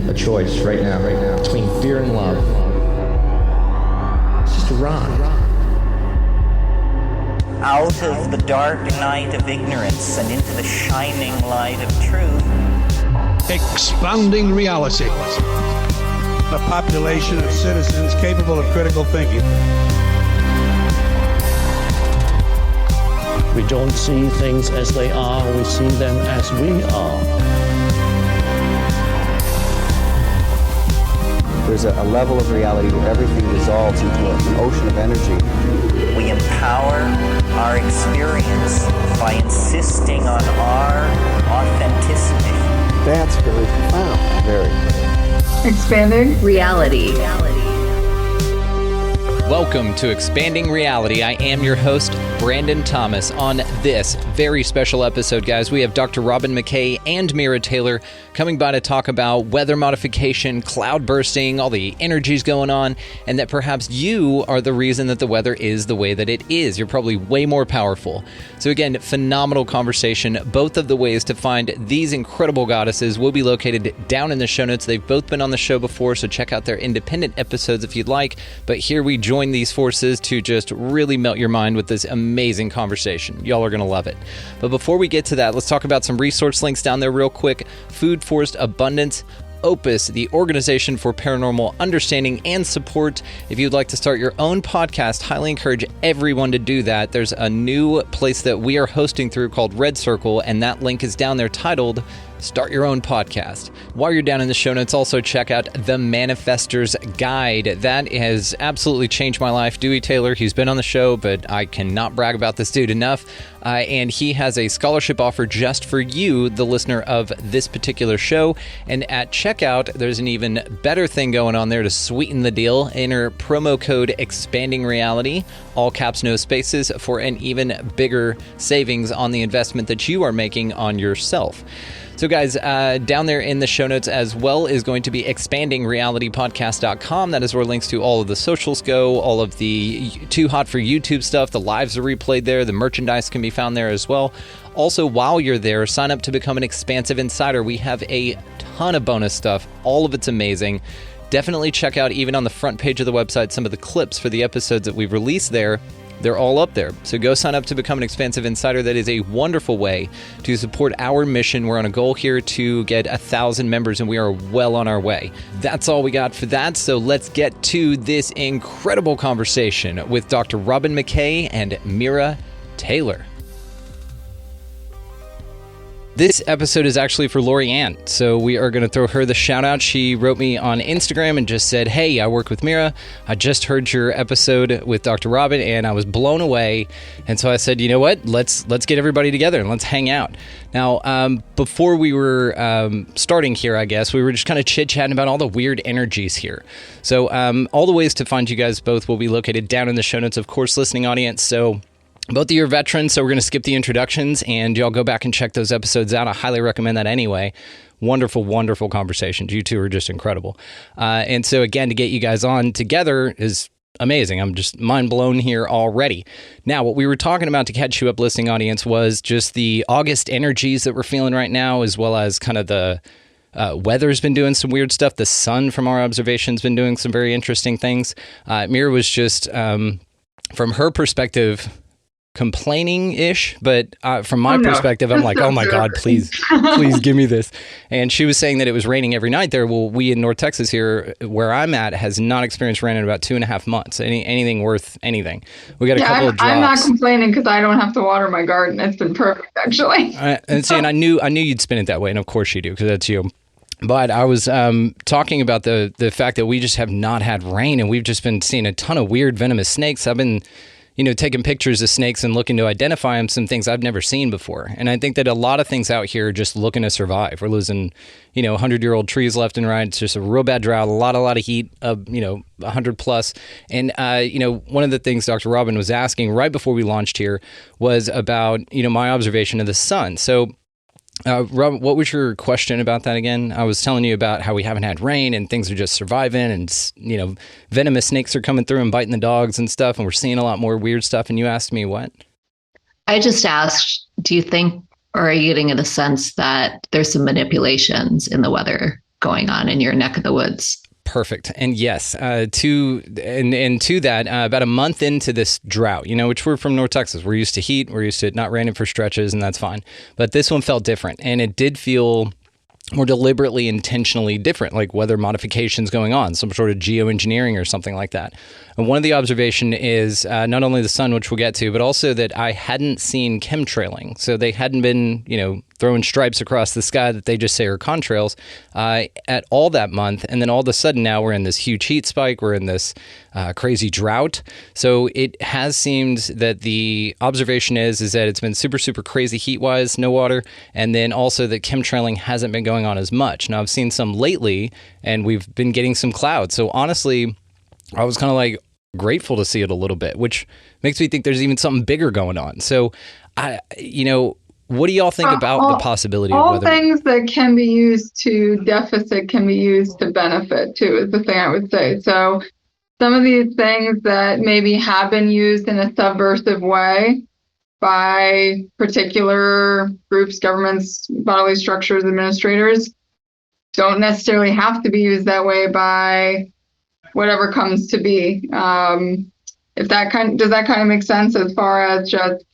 a choice right now, between fear and love. It's just a rock. Out of the dark night of ignorance and into the shining light of truth. Expanding reality. A population of citizens capable of critical thinking. We don't see things as they are, we see them as we are. There's a level of reality where everything dissolves into an ocean of energy. We empower our experience by insisting on our authenticity. That's very profound. Very. Expanding reality. Welcome to Expanding Reality. I am your host, Brandon Thomas. On this very special episode, guys, we have Dr. Robyn McKay and Mira Taylor coming by to talk about weather modification, cloud bursting, all the energies going on, and that perhaps you are the reason that the weather is the way that it is. You're probably way more powerful. So again, phenomenal conversation. Both of the ways to find these incredible goddesses will be located down in the show notes. They've both been on the show before, so check out their independent episodes if you'd like. But here we join these forces to just really melt your mind with this amazing conversation. Y'all are going to love it. But before we get to that, let's talk about some resource links down there real quick. Food Forest Abundance, Opus, the Organization for Paranormal Understanding and Support. If you'd like to start your own podcast, highly encourage everyone to do that. There's a new place that we are hosting through called Red Circle, and that link is down there titled Start Your Own Podcast. While you're down in the show notes, also check out the Manifestor's Guide. That has absolutely changed my life. Dewey Taylor, he's been on the show, but I cannot brag about this dude enough. And he has a scholarship offer just for you, the listener of this particular show. And at checkout, there's an even better thing going on there to sweeten the deal. Enter promo code Expanding Reality, all caps, no spaces, for an even bigger savings on the investment that you are making on yourself. So guys, down there in the show notes as well is going to be expandingrealitypodcast.com. That is where links to all of the socials go, all of the Too Hot for YouTube stuff. The lives are replayed there. The merchandise can be found there as well. Also, while you're there, sign up to become an Expansive Insider. We have a ton of bonus stuff. All of it's amazing. Definitely check out, even on the front page of the website, some of the clips for the episodes that we've released there. They're all up there. So go sign up to become an Expansive Insider. That is a wonderful way to support our mission. We're on a goal here to get 1,000 members, and we are well on our way. That's all we got for that. So let's get to this incredible conversation with Dr. Robyn McKay and Mira Taylor. This episode is actually for Lori Ann, so we are going to throw her the shout out. She wrote me on Instagram and just said, "Hey, I work with Mira. I just heard your episode with Dr. Robyn, and I was blown away." And so I said, you know what? Let's get everybody together and let's hang out. Now, before we were starting here, I guess, we were just kind of chit-chatting about all the weird energies here. So all the ways to find you guys both will be located down in the show notes, of course, listening audience. So both of you are veterans, so we're going to skip the introductions, and y'all go back and check those episodes out. I highly recommend that anyway. Wonderful, wonderful conversations. You two are just incredible. And so, again, to get you guys on together is amazing. I'm just mind blown here already. Now, what we were talking about to catch you up, listening audience, was just the August energies that we're feeling right now, as well as kind of the weather's been doing some weird stuff. The sun, from our observations, been doing some very interesting things. Mira was just, from her perspective, complaining-ish, but from my perspective, I'm like, oh my God, please give me this. And she was saying that it was raining every night there. Well, we in North Texas here, where I'm at, has not experienced rain in about 2.5 months. Anything worth anything. We got a couple of drops. I'm not complaining because I don't have to water my garden. It's been perfect, actually. And I knew you'd spin it that way, and of course you do, because that's you. But I was talking about the fact that we just have not had rain, and we've just been seeing a ton of weird venomous snakes. I've been taking pictures of snakes and looking to identify them, some things I've never seen before. And I think that a lot of things out here are just looking to survive. We're losing, 100-year-old trees left and right. It's just a real bad drought, a lot of heat, 100 plus. And, one of the things Dr. Robyn was asking right before we launched here was about, my observation of the sun. So, Rob, what was your question about that again? I was telling you about how we haven't had rain and things are just surviving, and venomous snakes are coming through and biting the dogs and stuff, and we're seeing a lot more weird stuff. And you asked me what? I just asked, do you think, or are you getting the sense that there's some manipulations in the weather going on in your neck of the woods. Perfect. And yes, to that, about a month into this drought, which we're from North Texas, we're used to heat, we're used to it not raining for stretches, and that's fine. But this one felt different, and it did feel more deliberately, intentionally different, like weather modifications going on, some sort of geoengineering or something like that. And one of the observation is not only the sun, which we'll get to, but also that I hadn't seen chemtrailing. So they hadn't been, throwing stripes across the sky that they just say are contrails at all that month. And then all of a sudden now we're in this huge heat spike. We're in this crazy drought. So it has seemed that the observation is that it's been super, super crazy heat-wise, no water, and then also that chemtrailing hasn't been going on as much. Now, I've seen some lately, and we've been getting some clouds. So honestly, I was kind of like grateful to see it a little bit, which makes me think there's even something bigger going on. So, what do y'all think about the possibility of all things that can be used to deficit can be used to benefit too, is the thing I would say. So some of these things that maybe have been used in a subversive way by particular groups, governments, bodily structures, administrators, don't necessarily have to be used that way by whatever comes to be. Does that kind of make sense as far as just,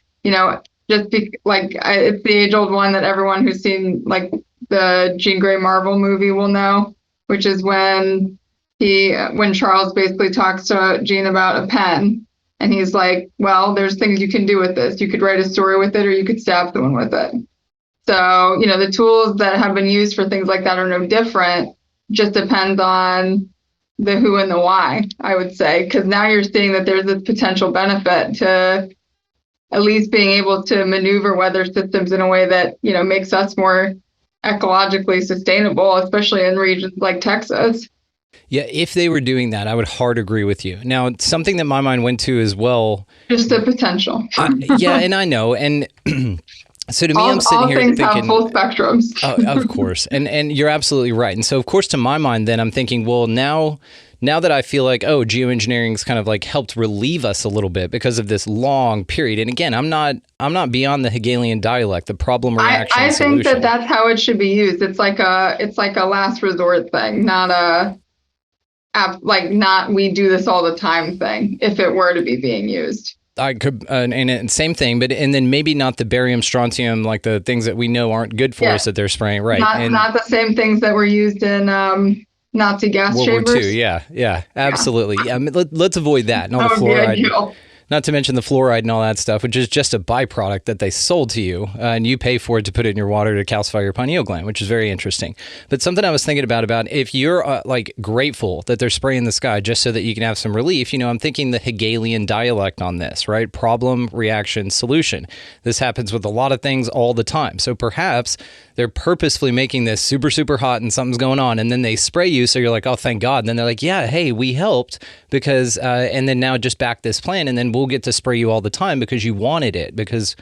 it's the age-old one that everyone who's seen like the Jean Grey Marvel movie will know, which is when Charles basically talks to Jean about a pen, and he's like, well, there's things you can do with this. You could write a story with it, or you could stab someone with it. So, the tools that have been used for things like that are no different. Just depends on the who and the why, I would say, because now you're seeing that there's this potential benefit to at least being able to maneuver weather systems in a way that, makes us more ecologically sustainable, especially in regions like Texas. Yeah, if they were doing that, I would hard agree with you. Now, something that my mind went to as well. Just the potential. Yeah, and I know. And so to me, I'm sitting here thinking, have full spectrums. Of course. And you're absolutely right. And so, of course, to my mind, then I'm thinking, well, now that I feel like, geoengineering's kind of like helped relieve us a little bit because of this long period. And again, I'm not beyond the Hegelian dialect, the problem reaction I solution. think that's how it should be used. It's like a last resort thing, not we do this all the time thing. If it were to be being used. I could, and same thing, and then maybe not the barium, strontium, like the things that we know aren't good for us that they're spraying, right? Not the same things that were used in Nazi gas World chambers. War II, yeah, absolutely. Yeah. I mean, let's avoid that. And all the fluoride. Not to mention the fluoride and all that stuff, which is just a byproduct that they sold to you, and you pay for it to put it in your water to calcify your pineal gland, which is very interesting. But something I was thinking about if you're grateful that they're spraying the sky just so that you can have some relief, I'm thinking the Hegelian dialect on this, right? Problem, reaction, solution. This happens with a lot of things all the time. So perhaps they're purposefully making this super, super hot and something's going on, and then they spray you, so you're like, oh, thank God. And then they're like, yeah, hey, we helped because, and then now just back this plan, and then we'll get to spray you all the time because you wanted it, because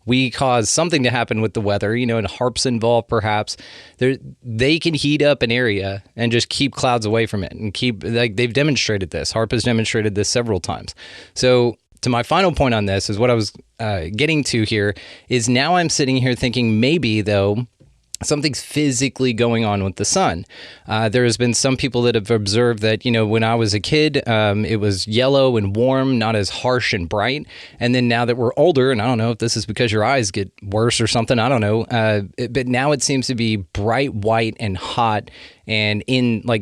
we caused something to happen with the weather, and HAARP's involved perhaps. They can heat up an area and just keep clouds away from it and they've demonstrated this. HAARP has demonstrated this several times. So to my final point on this is what I was getting to here is now I'm sitting here thinking maybe though, something's physically going on with the sun. There has been some people that have observed that, when I was a kid, it was yellow and warm, not as harsh and bright. And then now that we're older, and I don't know if this is because your eyes get worse or something, I don't know. But now it seems to be bright white and hot and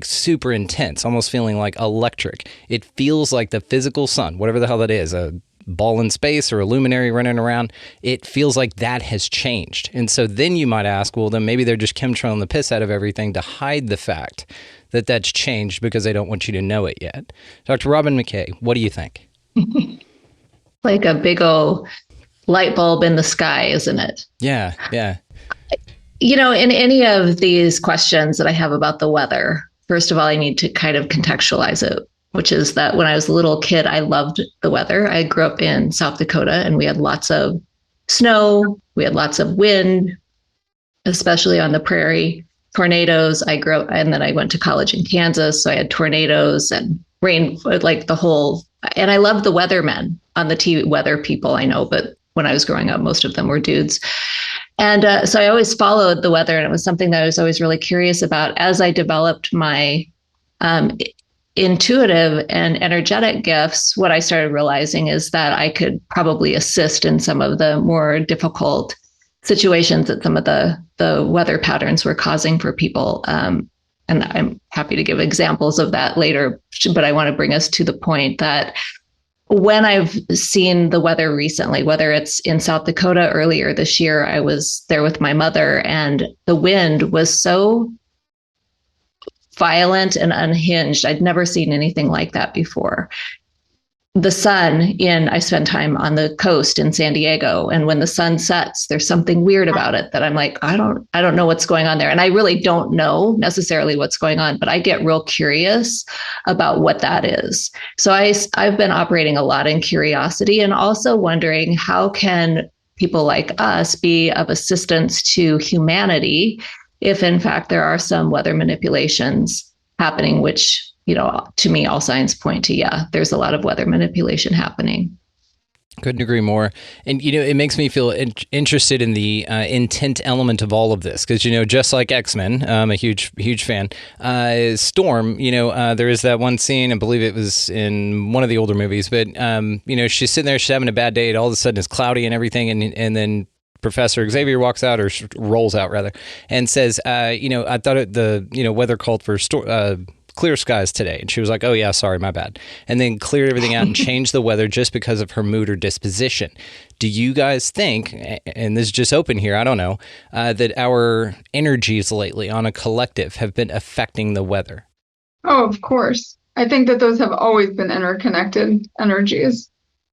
super intense, almost feeling like electric. It feels like the physical sun, whatever the hell that is, a ball in space or a luminary running around, it feels like that has changed. And so then you might ask, well, then maybe they're just chemtrailing the piss out of everything to hide the fact that that's changed because they don't want you to know it yet. Dr. Robyn McKay, what do you think? Like a big old light bulb in the sky, isn't it? Yeah. In any of these questions that I have about the weather, first of all, I need to kind of contextualize it, which is that when I was a little kid, I loved the weather. I grew up in South Dakota and we had lots of snow. We had lots of wind, especially on the prairie, tornadoes. I grew up, and then I went to college in Kansas. So I had tornadoes and rain, and I loved the weathermen on the TV, weather people I know, but when I was growing up, most of them were dudes. And so I always followed the weather, and it was something that I was always really curious about. As I developed my intuitive and energetic gifts, what I started realizing is that I could probably assist in some of the more difficult situations that some of the weather patterns were causing for people. And I'm happy to give examples of that later, but I want to bring us to the point that when I've seen the weather recently, whether it's in South Dakota earlier this year, I was there with my mother, and the wind was so violent and unhinged. I'd never seen anything like that before. The sun I spend time on the coast in San Diego, and when the sun sets, there's something weird about it that I'm like, I don't know what's going on there. And I really don't know necessarily what's going on, but I get real curious about what that is. So I've been operating a lot in curiosity, and also wondering, how can people like us be of assistance to humanity if in fact there are some weather manipulations happening, which, to me, all signs point to, there's a lot of weather manipulation happening. Couldn't agree more. And, it makes me feel interested in the intent element of all of this. Because, just like X-Men, I'm a huge fan. Storm, there is that one scene, I believe it was in one of the older movies, but, she's sitting there, she's having a bad day, and all of a sudden it's cloudy and everything. And then Professor Xavier walks out, or rolls out rather, and says, I thought the weather called for clear skies today. And she was like, oh yeah, sorry, my bad. And then cleared everything out and changed the weather just because of her mood or disposition. Do you guys think, and this is just open here, I don't know, that our energies lately on a collective have been affecting the weather? Oh, of course. I think that those have always been interconnected energies.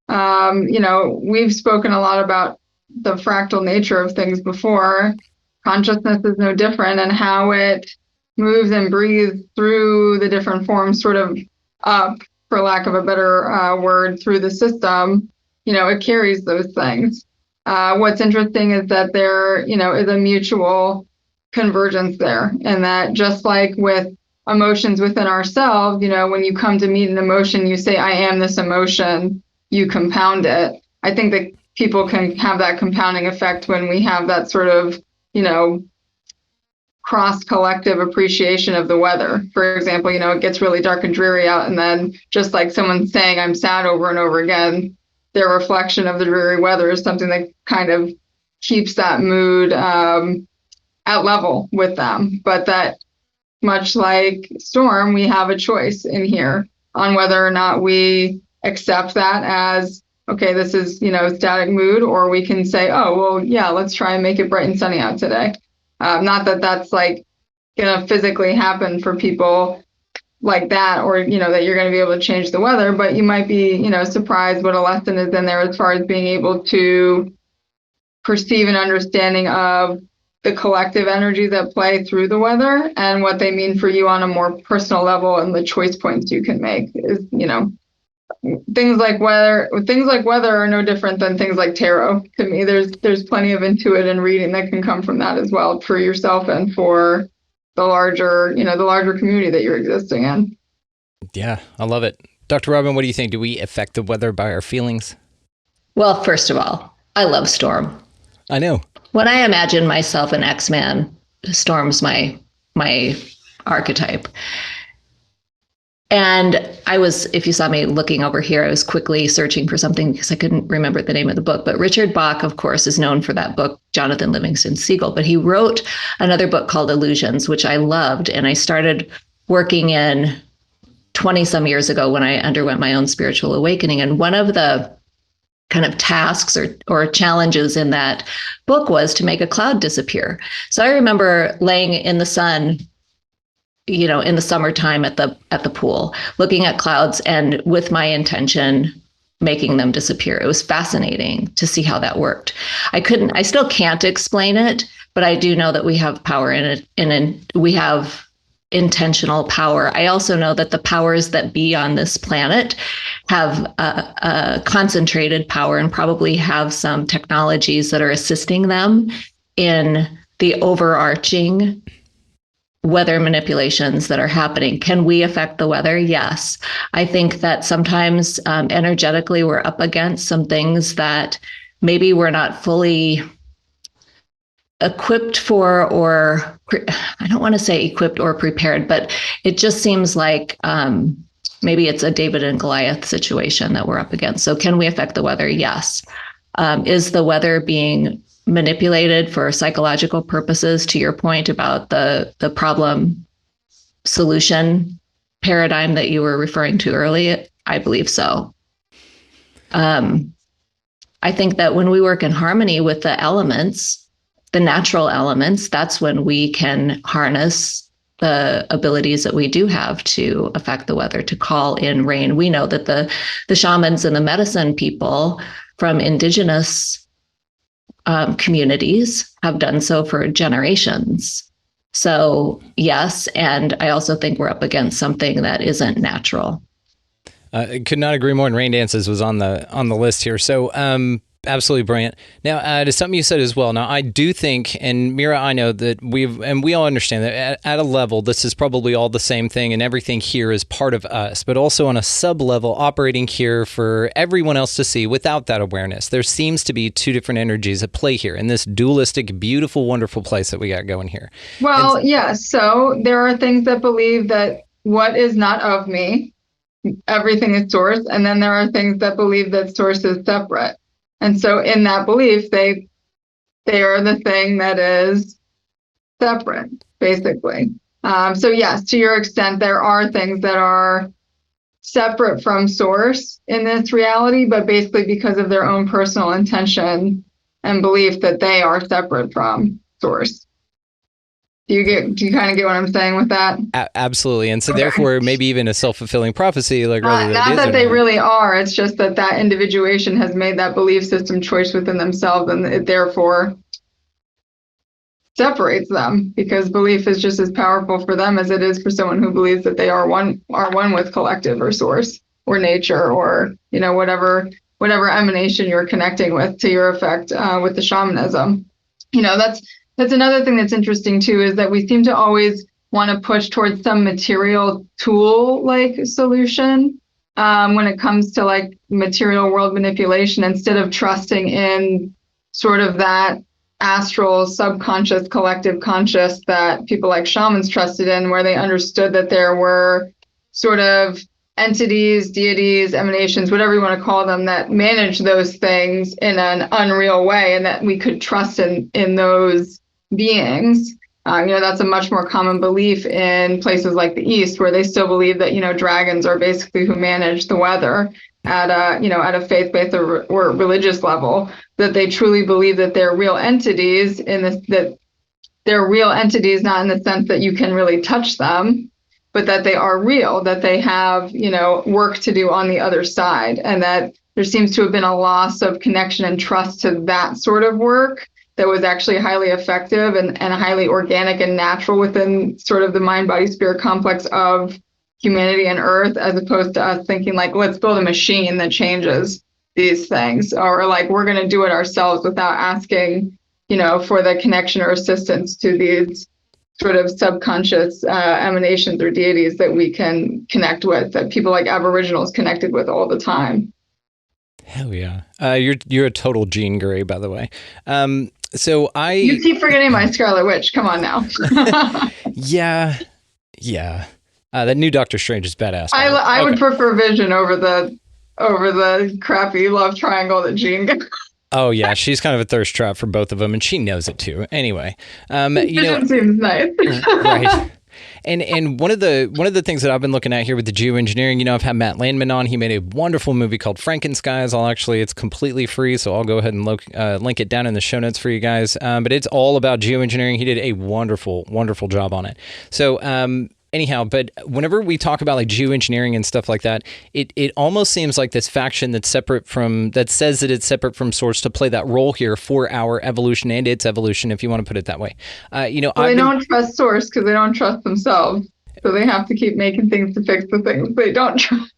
We've spoken a lot about the fractal nature of things before. Consciousness is no different, and how it moves and breathes through the different forms, sort of up, for lack of a better word, through the system. It carries those things. What's interesting is that there, is a mutual convergence there, and that just like with emotions within ourselves, when you come to meet an emotion, you say, I am this emotion, you compound it. I think that people can have that compounding effect when we have that sort of, cross-collective appreciation of the weather. For example, it gets really dark and dreary out, and then just like someone saying I'm sad over and over again, their reflection of the dreary weather is something that kind of keeps that mood at level with them. But that, much like Storm, we have a choice in here on whether or not we accept that as, okay, this is, static mood, or we can say, oh, well, yeah, let's try and make it bright and sunny out today. Not that that's like going to physically happen for people like that, or, that you're going to be able to change the weather, but you might be, surprised what a lesson is in there as far as being able to perceive an understanding of the collective energies that play through the weather and what they mean for you on a more personal level, and the choice points you can make is, things like weather are no different than things like tarot. To me, there's plenty of intuitive and reading that can come from that as well, for yourself and for the larger community that you're existing in. Yeah, I love it. Dr. Robyn, what do you think? Do we affect the weather by our feelings? Well, first of all, I love Storm. I know. When I imagine myself an X-Man, Storm's my archetype. And if you saw me looking over here, I was quickly searching for something because I couldn't remember the name of the book. But Richard Bach, of course, is known for that book, Jonathan Livingston Seagull. But he wrote another book called Illusions, which I loved. And I started working in 20 some years ago when I underwent my own spiritual awakening. And one of the kind of tasks or challenges in that book was to make a cloud disappear. So I remember laying in the sun, in the summertime at the pool, looking at clouds, and with my intention, making them disappear. It was fascinating to see how that worked. I still can't explain it, but I do know that we have power in it, and we have intentional power. I also know that the powers that be on this planet have a concentrated power, and probably have some technologies that are assisting them in the overarching weather manipulations that are happening. Can we affect the weather? Yes. I think that sometimes energetically we're up against some things that maybe we're not fully equipped for, or I don't want to say equipped or prepared, but it just seems like maybe it's a David and Goliath situation that we're up against. So can we affect the weather? Yes. Is the weather being manipulated for psychological purposes, to your point about the problem solution paradigm that you were referring to earlier? I believe so. I think that when we work in harmony with the elements, the natural elements, that's when we can harness the abilities that we do have to affect the weather, to call in rain. We know that the shamans and the medicine people from indigenous communities have done so for generations. So yes, and I also think we're up against something that isn't natural. I could not agree more. And rain dances was on the list here. So absolutely brilliant. Now, to something you said as well. Now, I do think, and Mira, I know that we all understand that at a level, this is probably all the same thing, and everything here is part of us, but also on a sub level, operating here for everyone else to see without that awareness. There seems to be two different energies at play here in this dualistic, beautiful, wonderful place that we got going here. Well, yes. So there are things that believe that what is not of me, everything is source, and then there are things that believe that source is separate. And so in that belief, they are the thing that is separate, basically. So yes, to your extent, there are things that are separate from source in this reality, but basically because of their own personal intention and belief that they are separate from source. Do you kind of get what I'm saying with that? Absolutely. And so therefore, maybe even a self-fulfilling prophecy, like not that they really are. It's just that individuation has made that belief system choice within themselves, and it therefore separates them, because belief is just as powerful for them as it is for someone who believes that they are one with collective or source or nature, or whatever emanation you're connecting with, to your effect with the shamanism. That's another thing that's interesting too, is that we seem to always want to push towards some material tool like solution when it comes to like material world manipulation, instead of trusting in sort of that astral, subconscious, collective conscious that people like shamans trusted in, where they understood that there were sort of entities, deities, emanations, whatever you want to call them, that manage those things in an unreal way, and that we could trust in those beings. That's a much more common belief in places like the East, where they still believe that, dragons are basically who manage the weather at a faith-based or religious level, that they truly believe that they're real entities, that they're real entities, not in the sense that you can really touch them, but that they are real, that they have, work to do on the other side. And that there seems to have been a loss of connection and trust to that sort of work that was actually highly effective and highly organic and natural within sort of the mind-body-spirit complex of humanity and Earth, as opposed to us thinking like, let's build a machine that changes these things, or like we're going to do it ourselves without asking, for the connection or assistance to these sort of subconscious emanations or deities that we can connect with, that people like Aboriginals connected with all the time. Hell yeah. You're a total Jean Grey, by the way. You keep forgetting my Scarlet Witch. Come on now. Yeah. That new Doctor Strange is badass. I would prefer Vision over the crappy love triangle that Jean got. Oh yeah, she's kind of a thirst trap for both of them, and she knows it too. Anyway, Vision seems nice. Right. And one of the things that I've been looking at here with the geoengineering, I've had Matt Landman on. He made a wonderful movie called Frankenskies. It's completely free, so I'll go ahead and link it down in the show notes for you guys. But it's all about geoengineering. He did a wonderful, wonderful job on it. So anyhow, but whenever we talk about like geoengineering and stuff like that, it almost seems like this faction that says that it's separate from source to play that role here for our evolution and its evolution, if you want to put it that way. They don't trust source because they don't trust themselves, so they have to keep making things to fix the things they don't trust.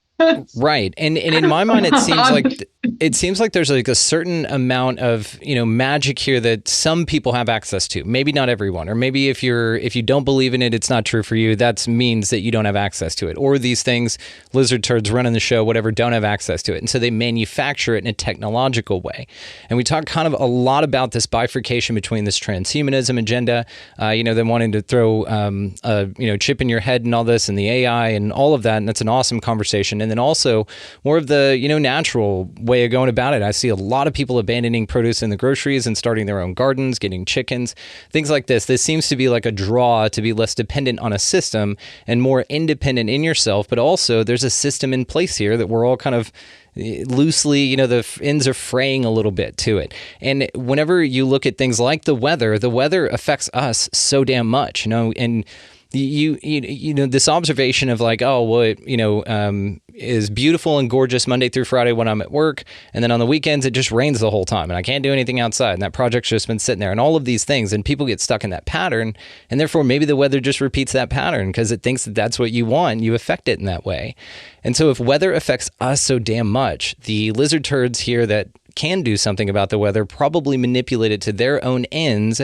Right. And in my mind, it seems like it seems like there's like a certain amount of, magic here that some people have access to. Maybe not everyone, or maybe if you don't believe in it, it's not true for you. That means that you don't have access to it. Or these things, lizard turds running the show, whatever, don't have access to it. And so they manufacture it in a technological way. And we talk kind of a lot about this bifurcation between this transhumanism agenda, them wanting to throw a chip in your head and all this, and the AI and all of that. And that's an awesome conversation. And then also more of the, natural way of going about it. I see a lot of people abandoning produce in the groceries and starting their own gardens, getting chickens, things like this. This seems to be like a draw to be less dependent on a system and more independent in yourself. But also there's a system in place here that we're all kind of loosely, the ends are fraying a little bit to it. And whenever you look at things like the weather affects us so damn much, and this observation of like, oh, well, it, is beautiful and gorgeous Monday through Friday when I'm at work. And then on the weekends, it just rains the whole time and I can't do anything outside. And that project's just been sitting there and all of these things. And people get stuck in that pattern. And therefore, maybe the weather just repeats that pattern because it thinks that that's what you want. You affect it in that way. And so if weather affects us so damn much, the lizard turds here that can do something about the weather probably manipulate it to their own ends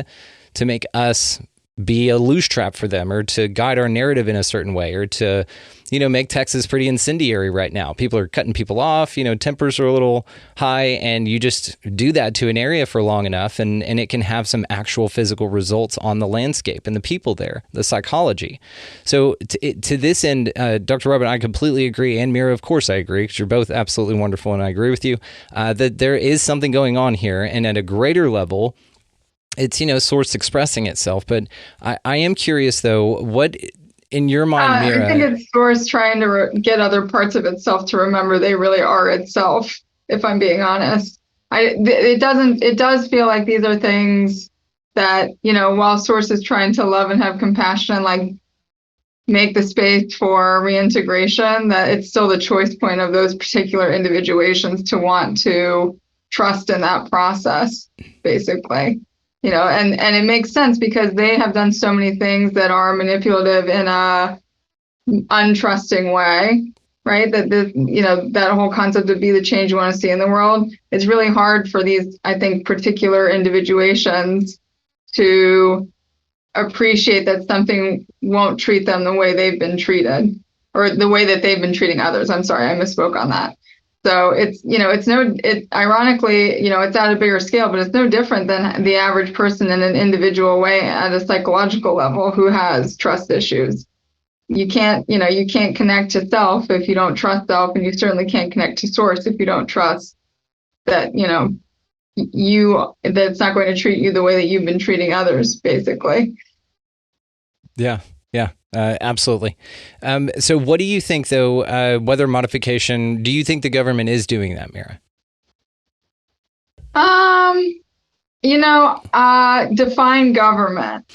to make us be a loose trap for them, or to guide our narrative in a certain way, or to, make Texas pretty incendiary right now. People are cutting people off, tempers are a little high, and you just do that to an area for long enough, and it can have some actual physical results on the landscape and the people there, the psychology. So to this end, Dr. Robyn, I completely agree, and Mira, of course I agree, because you're both absolutely wonderful, and I agree with you, that there is something going on here, and at a greater level, it's, source expressing itself. But I am curious, though, what in your mind, Mira? I think it's source trying to get other parts of itself to remember they really are itself, if I'm being honest. It does feel like these are things that, while source is trying to love and have compassion and like make the space for reintegration, that it's still the choice point of those particular individuations to want to trust in that process, basically. And it makes sense because they have done so many things that are manipulative in a untrusting way, right? That whole concept of be the change you want to see in the world. It's really hard for these, I think, particular individuations to appreciate that something won't treat them the way they've been treated, or the way that they've been treating others. I'm sorry, I misspoke on that. So ironically, it's at a bigger scale, but it's no different than the average person in an individual way at a psychological level who has trust issues. You can't connect to self if you don't trust self, and you certainly can't connect to source if you don't trust that, that it's not going to treat you the way that you've been treating others, basically. Yeah. Absolutely. So what do you think, though, weather modification, do you think the government is doing that, Mira? Define government.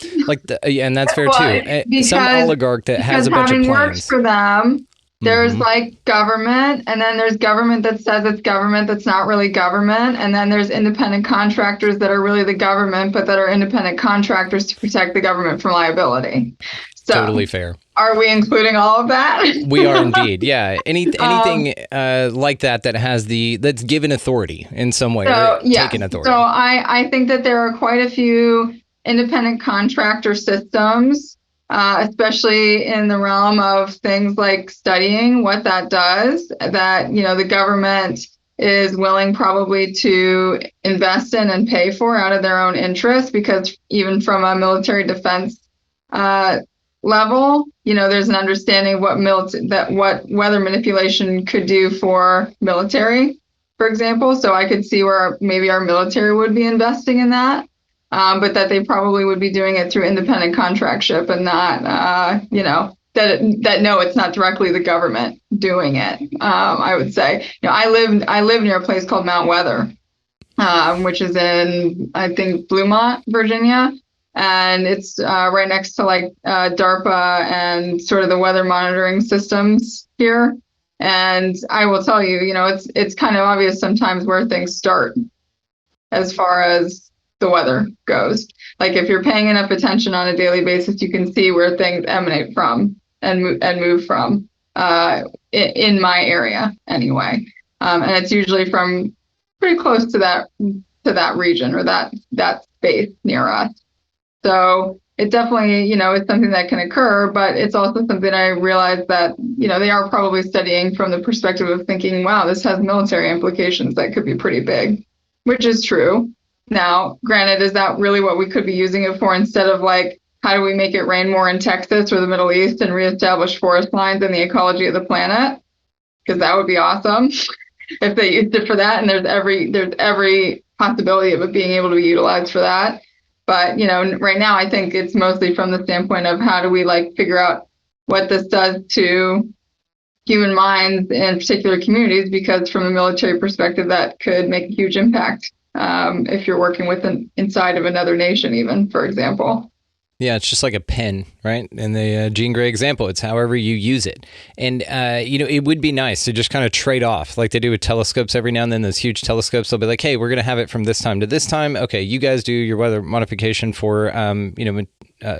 And that's fair too. Some oligarch that has a bunch of plans. Works for them. There's like government, and then there's government that says it's government that's not really government, and then there's independent contractors that are really the government, but that are independent contractors to protect the government from liability. So, totally fair. Are we including all of that? We are indeed. Yeah. Anything like that's given authority in some way, or taken authority. So I think that there are quite a few independent contractor systems, especially in the realm of things like studying what that does, that, the government is willing probably to invest in and pay for out of their own interest, because even from a military defense level, there's an understanding of what weather manipulation could do for military, for example. So I could see where maybe our military would be investing in that, but that they probably would be doing it through independent contractship and not, no, it's not directly the government doing it. I would say, I live near a place called Mount Weather, which is in, I think, Bluemont, Virginia. And it's right next to DARPA and sort of the weather monitoring systems here. And I will tell you, it's kind of obvious sometimes where things start as far as the weather goes. Like if you're paying enough attention on a daily basis, you can see where things emanate from and move from in my area anyway. And it's usually from pretty close to that region or that space near us. So it definitely, is something that can occur, but it's also something I realized that, they are probably studying from the perspective of thinking, wow, this has military implications that could be pretty big, which is true. Now, granted, is that really what we could be using it for instead of like, how do we make it rain more in Texas or the Middle East and reestablish forest lines and the ecology of the planet? Because that would be awesome if they used it for that. And there's every possibility of it being able to be utilized for that. But, right now, I think it's mostly from the standpoint of how do we figure out what this does to human minds in particular communities, because from a military perspective, that could make a huge impact if you're working with inside of another nation, even, for example. Yeah, it's just like a pen, right? In the Jean Grey example, it's however you use it. And, it would be nice to just kind of trade off like they do with telescopes every now and then. Those huge telescopes, they'll be like, hey, we're going to have it from this time to this time. Okay, you guys do your weather modification for,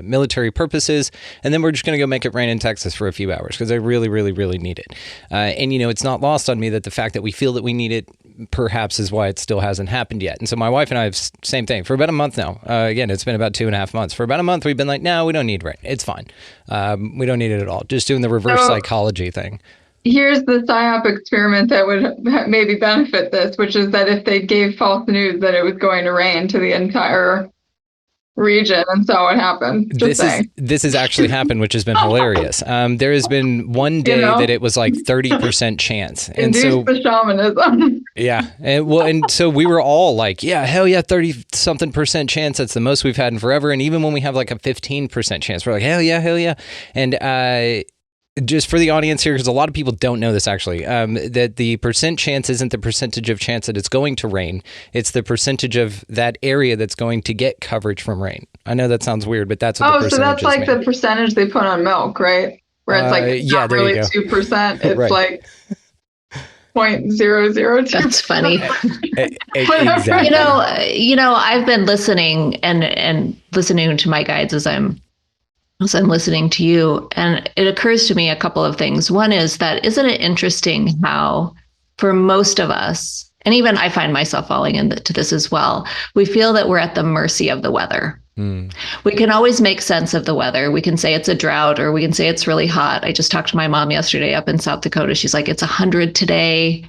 military purposes. And then we're just going to go make it rain in Texas for a few hours because I really, really, really need it. And it's not lost on me that the fact that we feel that we need it perhaps is why it still hasn't happened yet. And so my wife and I have same thing for about a month now. Again, it's been about 2.5 months. For about a month, we've been like, no, we don't need rain. It's fine. We don't need it at all. Just doing the reverse psychology thing. Here's the PSYOP experiment that would maybe benefit this, which is that if they gave false news that it was going to rain to the entire region and saw what happened. This has actually happened, which has been hilarious. There has been one day that it was like 30% chance. And so the shamanism. Yeah. And so we were all like, yeah, hell yeah, 30-something% chance. That's the most we've had in forever. And even when we have like a 15% chance, we're like, hell yeah, hell yeah. And just for the audience here, because a lot of people don't know this actually, that the percent chance isn't the percentage of chance that it's going to rain. It's the percentage of that area that's going to get coverage from rain. I know that sounds weird, but that's what the percentage is. So that's like the percentage they put on milk, right? Where it's it's not really 2%. It's right. Like 0.002. That's funny. Exactly. I've been listening and listening to my guides as I'm listening to you, and it occurs to me a couple of things. One is that, isn't it interesting how for most of us, and even I find myself falling into this as well, we feel that we're at the mercy of the weather. We can always make sense of the weather. We can say it's a drought, or we can say it's really hot. I just talked to my mom yesterday up in South Dakota. She's like, it's 100 today,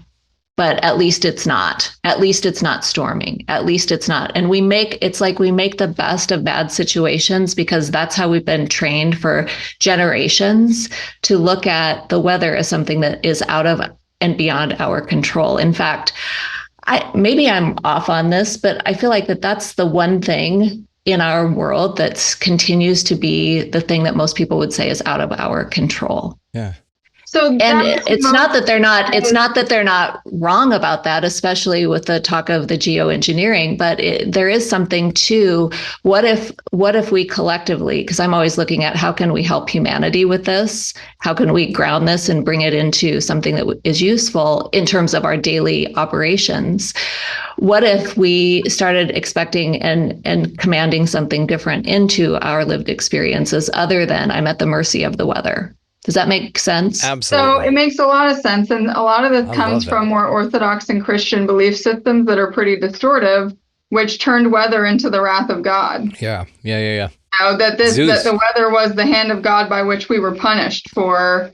but at least it's not. At least it's not storming. At least it's not. And we make the best of bad situations, because that's how we've been trained for generations to look at the weather as something that is out of and beyond our control. In fact, maybe I'm off on this, but I feel like that's the one thing in our world that continues to be the thing that most people would say is out of our control. Yeah. So, and it's not that they're not wrong about that, especially with the talk of the geoengineering, but there is something to what if we collectively, because I'm always looking at how can we help humanity with this? How can we ground this and bring it into something that is useful in terms of our daily operations? What if we started expecting and commanding something different into our lived experiences other than I'm at the mercy of the weather? Does that make sense? Absolutely. So it makes a lot of sense. And a lot of this comes from more Orthodox and Christian belief systems that are pretty distortive, which turned weather into the wrath of God. Yeah. That the weather was the hand of God by which we were punished for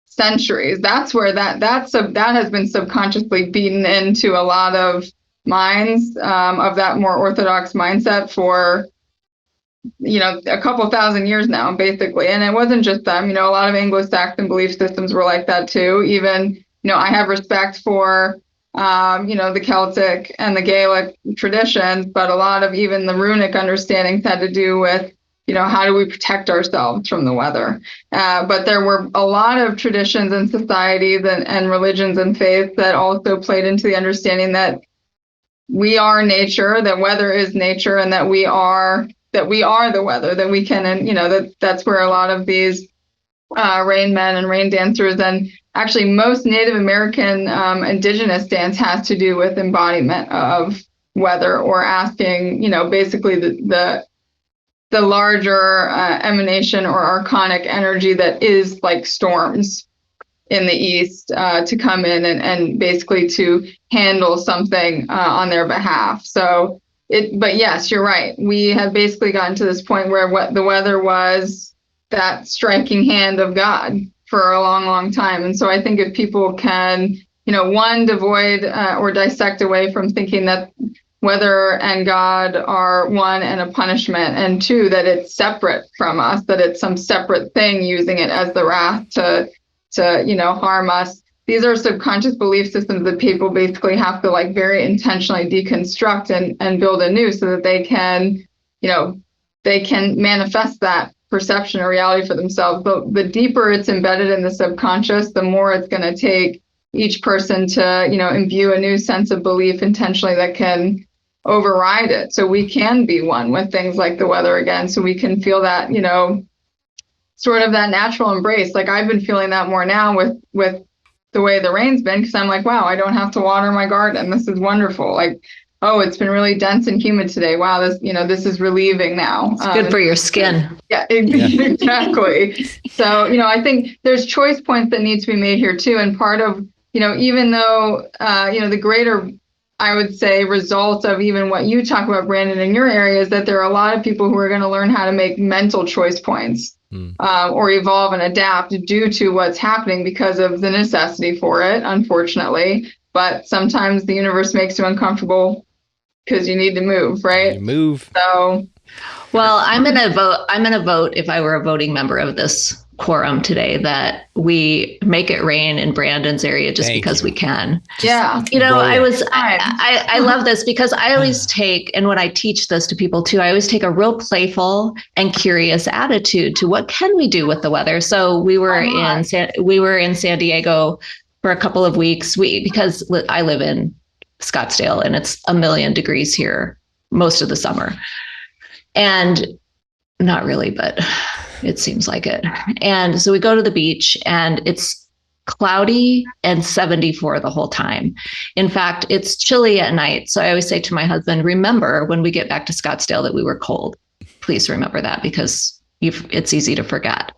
centuries. That's where that has been subconsciously beaten into a lot of minds of that more Orthodox mindset for a couple thousand years now, basically. And it wasn't just them, a lot of Anglo-Saxon belief systems were like that too. Even, I have respect for, the Celtic and the Gaelic traditions, but a lot of even the runic understandings had to do with, how do we protect ourselves from the weather? But there were a lot of traditions and societies and religions and faiths that also played into the understanding that we are nature, that weather is nature, and that we are the weather, that we can, and that's where a lot of these rain men and rain dancers, and actually most Native American indigenous dance has to do with embodiment of weather, or asking, basically the larger emanation or archonic energy that is like storms in the east to come in and basically to handle something on their behalf. So but yes, you're right. We have basically gotten to this point where what the weather was that striking hand of God for a long, long time. And so I think if people can, one, devoid or dissect away from thinking that weather and God are one and a punishment, and two, that it's separate from us, that it's some separate thing using it as the wrath to harm us. These are subconscious belief systems that people basically have to like very intentionally deconstruct and build anew so that they can manifest that perception or reality for themselves. But the deeper it's embedded in the subconscious, the more it's going to take each person to, imbue a new sense of belief intentionally that can override it. So we can be one with things like the weather again. So we can feel that, sort of that natural embrace. Like I've been feeling that more now with the way the rain's been, because I'm like, wow, I don't have to water my garden. This is wonderful. Like, oh, it's been really dense and humid today. Wow, this is relieving now. It's good for your skin. Yeah, exactly. So, I think there's choice points that need to be made here too. And part of, even though, the greater, I would say, result of even what you talk about, Brandon, in your area is that there are a lot of people who are going to learn how to make mental choice points or evolve and adapt due to what's happening because of the necessity for it, unfortunately. But sometimes the universe makes you uncomfortable because you need to move, right? You move. So, well, I'm going to vote if I were a voting member of this quorum today that we make it rain in Brandon's area just because we can. Yeah. I love this because I always take, and when I teach this to people too, I always take a real playful and curious attitude to what can we do with the weather. So we were in San Diego for a couple of weeks. Because I live in Scottsdale and it's 1,000,000 degrees here most of the summer. And not really, but it seems like it. And so we go to the beach and it's cloudy and 74 the whole time. In fact, it's chilly at night. So I always say to my husband, remember when we get back to Scottsdale that we were cold. Please remember that because it's easy to forget.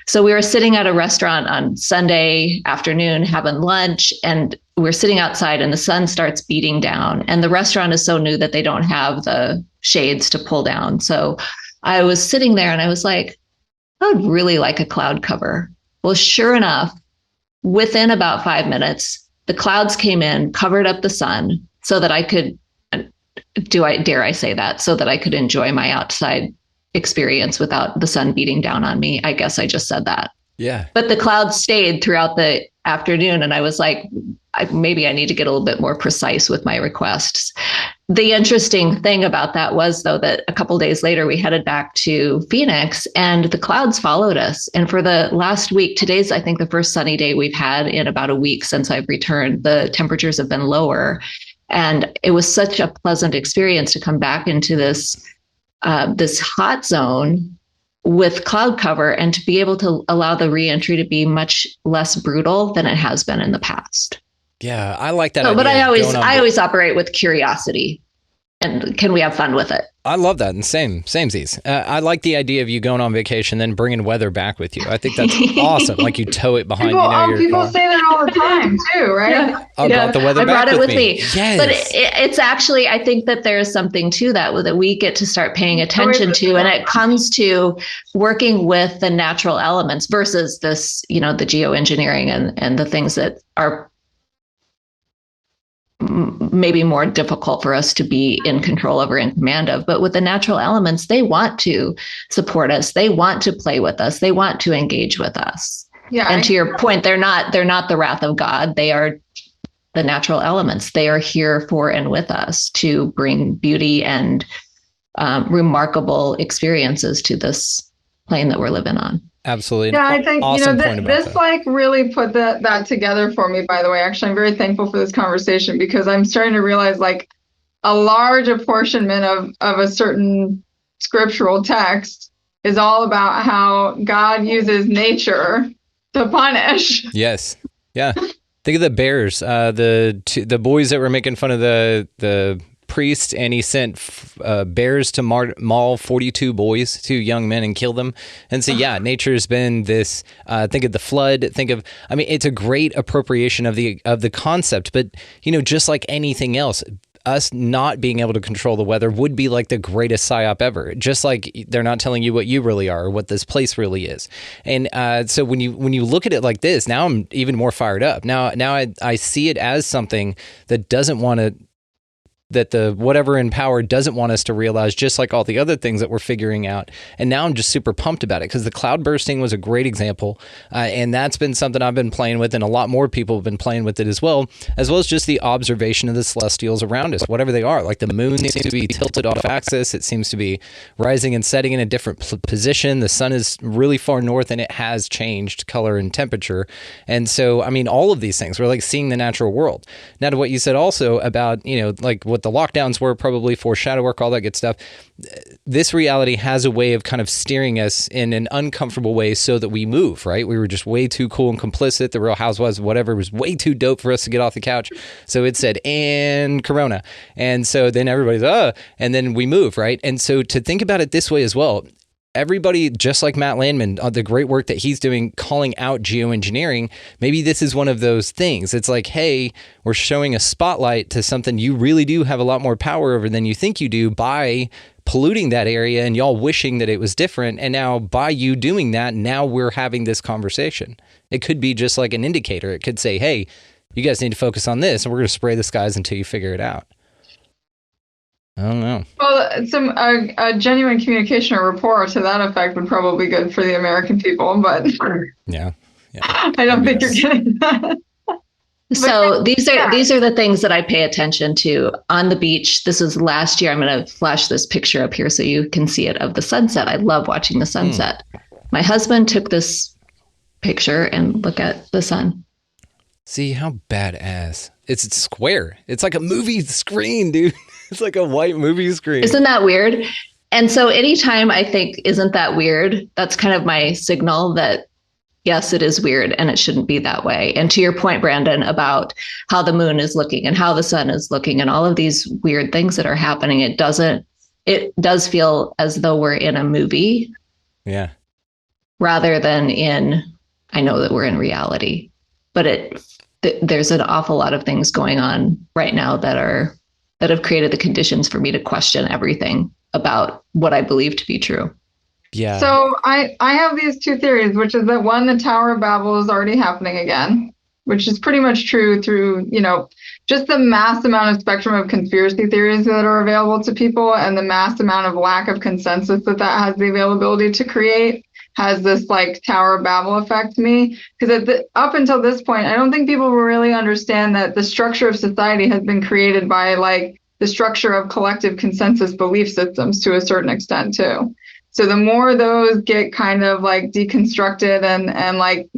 So we were sitting at a restaurant on Sunday afternoon having lunch, and we're sitting outside and the sun starts beating down, and the restaurant is so new that they don't have the shades to pull down. So I was sitting there and I was like, I would really like a cloud cover. Well, sure enough, within about 5 minutes, the clouds came in, covered up the sun so that I could, dare I say that, so that I could enjoy my outside experience without the sun beating down on me. I guess I just said that. Yeah. But the clouds stayed throughout the afternoon. And I was like, maybe I need to get a little bit more precise with my requests. The interesting thing about that was, though, that a couple of days later, we headed back to Phoenix and the clouds followed us. And for the last week, today's, I think, the first sunny day we've had in about a week since I've returned. The temperatures have been lower. And it was such a pleasant experience to come back into this hot zone with cloud cover and to be able to allow the reentry to be much less brutal than it has been in the past. Yeah, I like that. But I always operate with curiosity, and can we have fun with it? I love that. And samesies. I like the idea of you going on vacation, then bringing weather back with you. I think that's awesome. Like you tow it behind people say that all the time too, right? Yeah. I brought the weather back. I brought it with me. Yes. But it's actually, I think that there's something to that we get to start paying attention to, and it comes to working with the natural elements versus this, the geoengineering and the things that are maybe more difficult for us to be in control of or in command of. But with the natural elements, they want to support us. They want to play with us. They want to engage with us. Yeah. And to your point, they're not the wrath of God. They are the natural elements. They are here for and with us to bring beauty and remarkable experiences to this plane that we're living on. Absolutely. Yeah, I think awesome this like really put that together for me, by the way. Actually, I'm very thankful for this conversation because I'm starting to realize like a large apportionment of a certain scriptural text is all about how God uses nature to punish. Yes. Yeah. Think of the bears, the boys that were making fun of the priest and he sent bears to maul 42 boys, 2 young men, and kill them. And so, yeah, nature's been this, think of the flood, it's a great appropriation of the concept, but, just like anything else, us not being able to control the weather would be like the greatest psyop ever. Just like they're not telling you what you really are or what this place really is. And so when you look at it like this, now I'm even more fired up. Now I see it as something that doesn't want to, that the whatever in power doesn't want us to realize, just like all the other things that we're figuring out. And now I'm just super pumped about it because the cloud bursting was a great example. And that's been something I've been playing with, and a lot more people have been playing with it as well as just the observation of the celestials around us, whatever they are. Like the moon seems to be tilted off axis. It seems to be rising and setting in a different position. The sun is really far north and it has changed color and temperature. And so, all of these things, we're like seeing the natural world. Now to what you said also about, like what the lockdowns were probably for shadow work, all that good stuff. This reality has a way of kind of steering us in an uncomfortable way so that we move, right? We were just way too cool and complicit. The Real Housewives, whatever, was way too dope for us to get off the couch. So it said, and Corona. And so then everybody's, and then we move, right? And so to think about it this way as well, everybody, just like Matt Landman, the great work that he's doing, calling out geoengineering, maybe this is one of those things. It's like, hey, we're showing a spotlight to something you really do have a lot more power over than you think you do by polluting that area and y'all wishing that it was different. And now by you doing that, now we're having this conversation. It could be just like an indicator. It could say, hey, you guys need to focus on this and we're going to spray the skies until you figure it out. I don't know. Well, a genuine communication or rapport to that effect would probably be good for the American people, but yeah. I don't think you're getting that. So these are the things that I pay attention to on the beach. This was last year. I'm going to flash this picture up here so you can see it of the sunset. I love watching the sunset. My husband took this picture and look at the sun. See how badass. It's square. It's like a movie screen, dude. It's like a white movie screen. Isn't that weird? And so anytime I think, isn't that weird? That's kind of my signal that, yes, it is weird and it shouldn't be that way. And to your point, Brandon, about how the moon is looking and how the sun is looking and all of these weird things that are happening, it does feel as though we're in a movie. Yeah. Rather than I know that we're in reality, but there's an awful lot of things going on right now that have created the conditions for me to question everything about what I believe to be true. Yeah. So I have these 2 theories, which is that one, the Tower of Babel is already happening again, which is pretty much true through, just the mass amount of spectrum of conspiracy theories that are available to people and the mass amount of lack of consensus that has the availability to create has this like Tower of Babel effect to me. Because up until this point, I don't think people really understand that the structure of society has been created by like the structure of collective consensus belief systems to a certain extent too. So the more those get kind of like deconstructed and like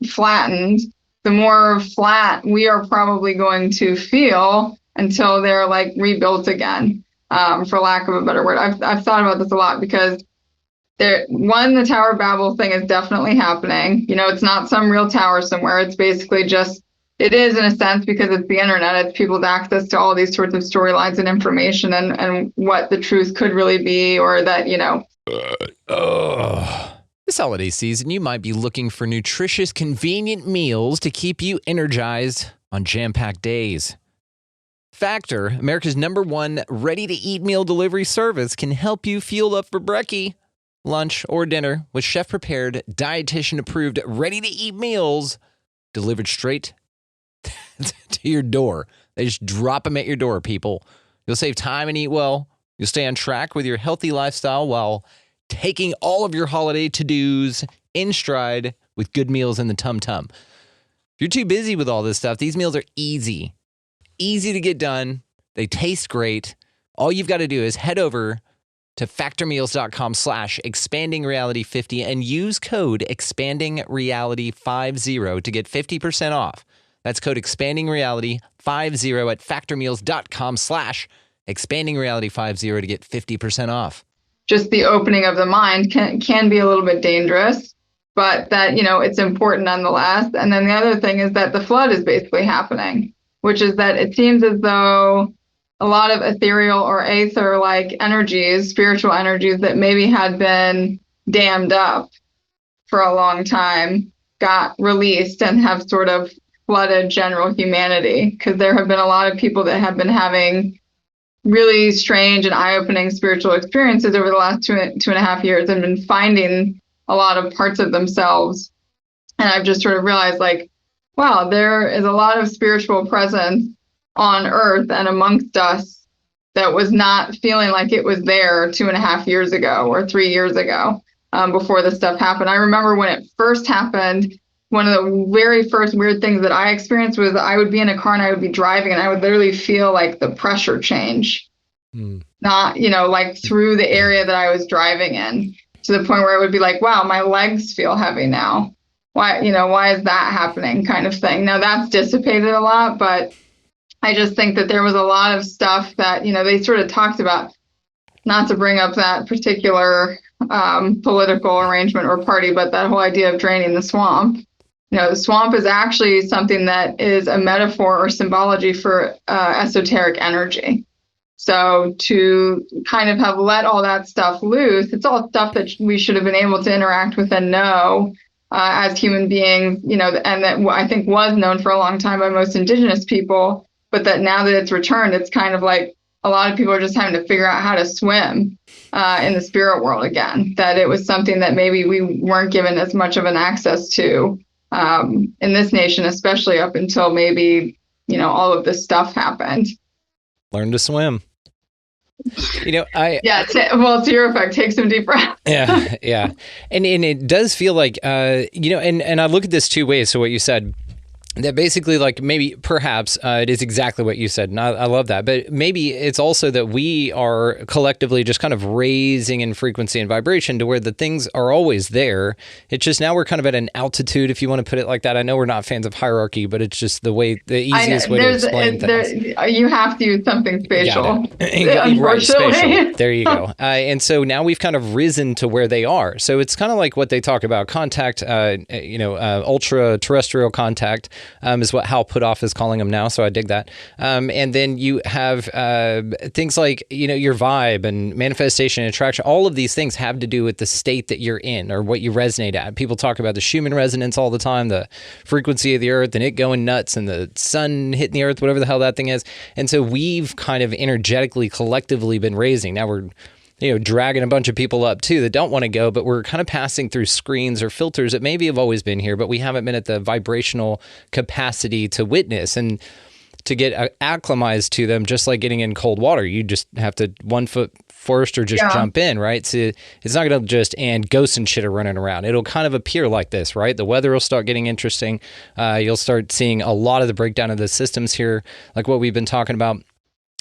flattened, the more flat we are probably going to feel until they're like rebuilt again, for lack of a better word. I've thought about this a lot because the Tower of Babel thing is definitely happening. It's not some real tower somewhere. It's basically it is in a sense because it's the internet. It's people's access to all these sorts of storylines and information and what the truth could really be, or that, This holiday season, you might be looking for nutritious, convenient meals to keep you energized on jam-packed days. Factor, America's #1 ready-to-eat meal delivery service, can help you fuel up for brekkie, lunch, or dinner with chef-prepared, dietitian-approved, ready-to-eat meals delivered straight to your door. They just drop them at your door, people. You'll save time and eat well. You'll stay on track with your healthy lifestyle while taking all of your holiday to-dos in stride with good meals in the tum-tum. If you're too busy with all this stuff, these meals are easy to get done. They taste great. All you've got to do is head over to factormeals.com/expandingreality50 and use code expandingreality50 to get 50% off. That's code expandingreality50 at factormeals.com/expandingreality50 to get 50% off. Just the opening of the mind can be a little bit dangerous, but that, it's important nonetheless. And then the other thing is that the flood is basically happening, which is that it seems as though a lot of ethereal or aether-like energies, spiritual energies that maybe had been dammed up for a long time, got released and have sort of flooded general humanity. Because there have been a lot of people that have been having really strange and eye-opening spiritual experiences over the last 2.5 years and been finding a lot of parts of themselves. And I've just sort of realized, like, wow, there is a lot of spiritual presence on Earth and amongst us that was not feeling like it was there 2.5 years ago or 3 years ago, before this stuff happened. I remember when it first happened, one of the very first weird things that I experienced was I would be in a car and I would be driving and I would literally feel like the pressure change, not, like through the area that I was driving in, to the point where it would be like, wow, my legs feel heavy now. Why is that happening, kind of thing. Now that's dissipated a lot, but I just think that there was a lot of stuff that, they sort of talked about, not to bring up that particular political arrangement or party, but that whole idea of draining the swamp. The swamp is actually something that is a metaphor or symbology for esoteric energy. So to kind of have let all that stuff loose, it's all stuff that we should have been able to interact with and know as human beings, and that I think was known for a long time by most indigenous people, but that now that it's returned, it's kind of like a lot of people are just having to figure out how to swim in the spirit world again, that it was something that maybe we weren't given as much of an access to in this nation, especially up until maybe, all of this stuff happened. Learn to swim. To your effect, take some deep breaths. Yeah. And it does feel like, and I look at this two ways. So what you said, that basically, like, maybe perhaps it is exactly what you said, and I love that, but maybe it's also that we are collectively just kind of raising in frequency and vibration to where the things are always there. It's just now we're kind of at an altitude, if you want to put it like that. I know we're not fans of hierarchy, but it's just the easiest way to explain things. You have to use something spatial. Right, spatial. There you go. And so now we've kind of risen to where they are. So it's kind of like what they talk about, contact, ultra terrestrial contact. Is what Hal Puthoff is calling them now, so I dig that. And then you have things like, your vibe and manifestation and attraction. All of these things have to do with the state that you're in or what you resonate at. People talk about the Schumann resonance all the time, the frequency of the earth and it going nuts and the sun hitting the earth, whatever the hell that thing is. And so we've kind of energetically, collectively been raising. Now we're dragging a bunch of people up too that don't want to go, but we're kind of passing through screens or filters that maybe have always been here, but we haven't been at the vibrational capacity to witness and to get acclimatized to them, just like getting in cold water. You just have to 1 foot first or just jump in, right? So it's not going to just, and ghosts and shit are running around. It'll kind of appear like this, right? The weather will start getting interesting. You'll start seeing a lot of the breakdown of the systems here, like what we've been talking about.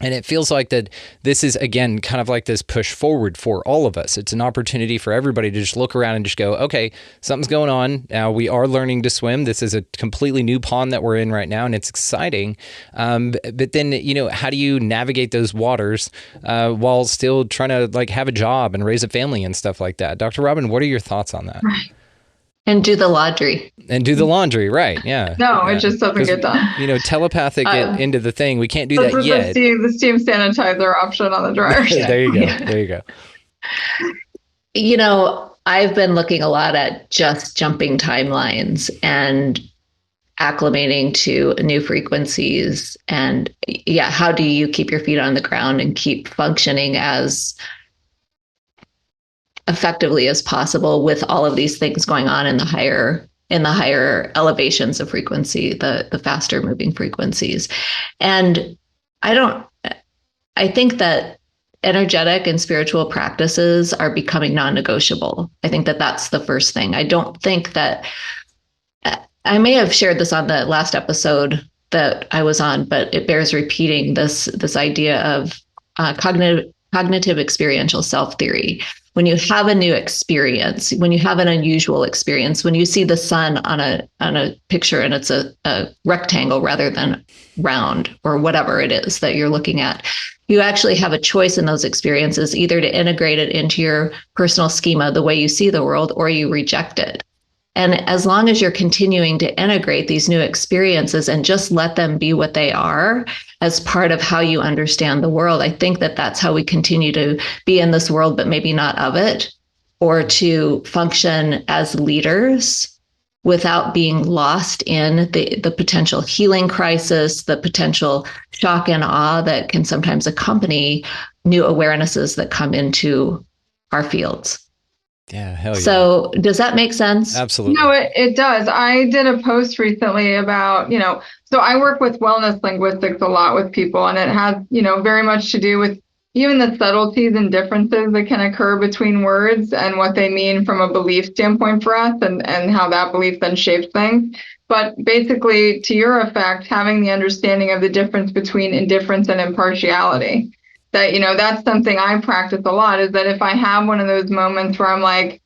And it feels like that this is, again, kind of like this push forward for all of us. It's an opportunity for everybody to just look around and just go, okay, something's going on. Now we are learning to swim. This is a completely new pond that we're in right now, and it's exciting. But then, how do you navigate those waters while still trying to have a job and raise a family and stuff like that? Dr. Robyn, what are your thoughts on that? Right. And do the laundry. Right, yeah. No, it just doesn't get done. Telepathic it into the thing. We can't do that yet. The steam sanitizer option on the dryer. There you go. I've been looking a lot at just jumping timelines and acclimating to new frequencies. And how do you keep your feet on the ground and keep functioning as effectively as possible with all of these things going on in the higher elevations of frequency, the faster moving frequencies. And I think that energetic and spiritual practices are becoming non-negotiable. I think that that's the first thing. I don't think that, I may have shared this on the last episode that I was on, but it bears repeating, this idea of cognitive experiential self theory. When you have a new experience, when you have an unusual experience, when you see the sun on a picture and it's a rectangle rather than round or whatever it is that you're looking at, you actually have a choice in those experiences, either to integrate it into your personal schema, the way you see the world, or you reject it. And as long as you're continuing to integrate these new experiences and just let them be what they are as part of how you understand the world, I think that that's how we continue to be in this world, but maybe not of it, or to function as leaders without being lost in the potential healing crisis, the potential shock and awe that can sometimes accompany new awarenesses that come into our fields. Yeah, hell yeah. So does that make sense? Absolutely. No, it does. I did a post recently about, so I work with wellness linguistics a lot with people, and it has, very much to do with even the subtleties and differences that can occur between words and what they mean from a belief standpoint for us, and how that belief then shapes things. But basically, to your effect, having the understanding of the difference between indifference and impartiality. That, that's something I practice a lot, is that if I have one of those moments where I'm like,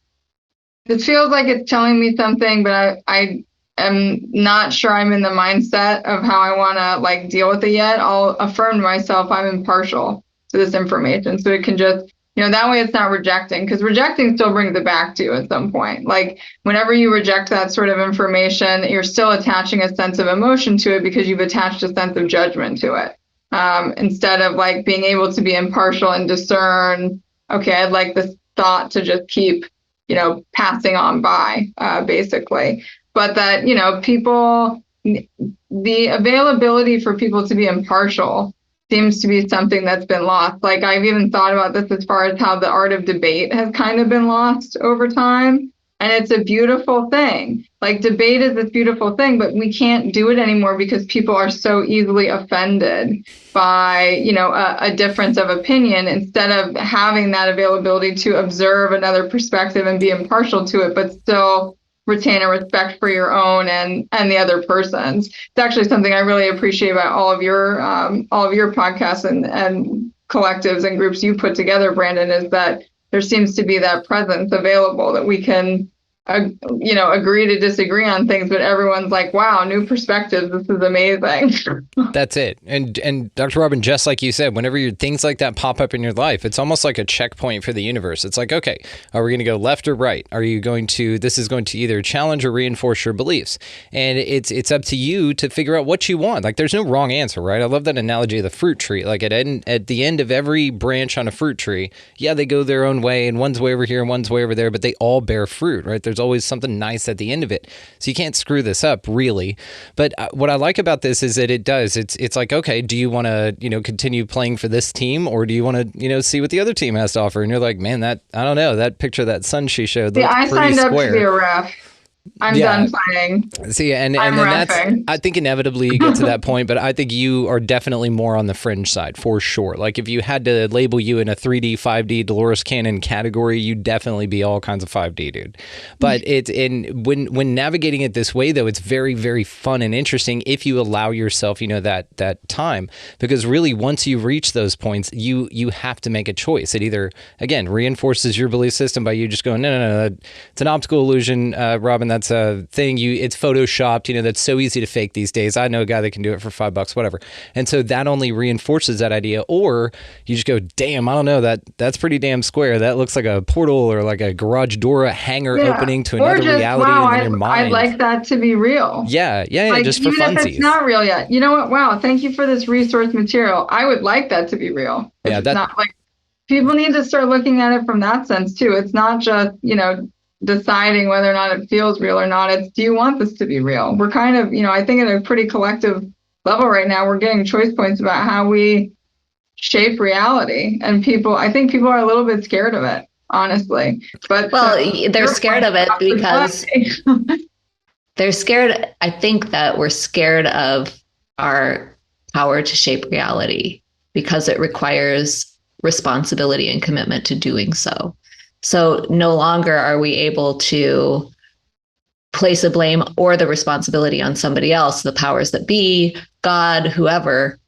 this feels like it's telling me something, but I am not sure I'm in the mindset of how I want to deal with it yet, I'll affirm to myself I'm impartial to this information. So it can just, that way it's not rejecting, because rejecting still brings it back to you at some point. Like whenever you reject that sort of information, you're still attaching a sense of emotion to it because you've attached a sense of judgment to it. Instead of being able to be impartial and discern, okay, I'd like this thought to just keep, passing on by, basically. But that, people, the availability for people to be impartial seems to be something that's been lost. I've even thought about this as far as how the art of debate has kind of been lost over time. And it's a beautiful thing. Debate is this beautiful thing, but we can't do it anymore because people are so easily offended by, a difference of opinion, instead of having that availability to observe another perspective and be impartial to it, but still retain a respect for your own and the other person's. It's actually something I really appreciate about all of your podcasts and collectives and groups you put together, Brandon, is that there seems to be that presence available that we can, agree to disagree on things, but everyone's like, wow, new perspectives. This is amazing. That's it. And Dr. Robyn, just like you said, whenever things like that pop up in your life, it's almost like a checkpoint for the universe. It's like, okay, are we going to go left or right? Are you going to, this is going to either challenge or reinforce your beliefs. And it's up to you to figure out what you want. There's no wrong answer, right? I love that analogy of the fruit tree. At the end of every branch on a fruit tree, yeah, they go their own way, and one's way over here and one's way over there, but they all bear fruit, right? There's always something nice at the end of it. So you can't screw this up, really. But what I like about this is that it does. It's like, okay, do you want to, continue playing for this team, or do you want to, see what the other team has to offer? And you're like, man, I don't know, that picture of that sun she showed looked I pretty signed square. up to be a ref. I'm done playing. See, and then that's, I think inevitably you get to that point, but I think you are definitely more on the fringe side for sure. If you had to label you in a 3D, 5D Dolores Cannon category, you'd definitely be all kinds of 5D, dude. But when navigating it this way, though, it's very, very fun and interesting if you allow yourself, that time, because really once you reach those points, you have to make a choice. It either, again, reinforces your belief system by you just going, no, it's an optical illusion, Robyn. That's a thing. It's photoshopped. That's so easy to fake these days. I know a guy that can do it for $5, whatever. And so that only reinforces that idea. Or you just go, damn, I don't know, that's pretty damn square. That looks like a portal or like a garage door, a hanger opening to another reality in your mind. I'd like that to be real. Yeah, just for even funsies. if it's not real yet. You know what? Wow, thank you for this resource material. I would like that to be real. It's not people need to start looking at it from that sense too. It's not just, deciding whether or not it feels real or not. It's, do you want this to be real? We're kind of, I think at a pretty collective level right now, we're getting choice points about how we shape reality. And I think people are a little bit scared of it, honestly. But they're scared of it because they're scared. I think that we're scared of our power to shape reality because it requires responsibility and commitment to doing so. So no longer are we able to place a blame or the responsibility on somebody else, the powers that be, God, whoever.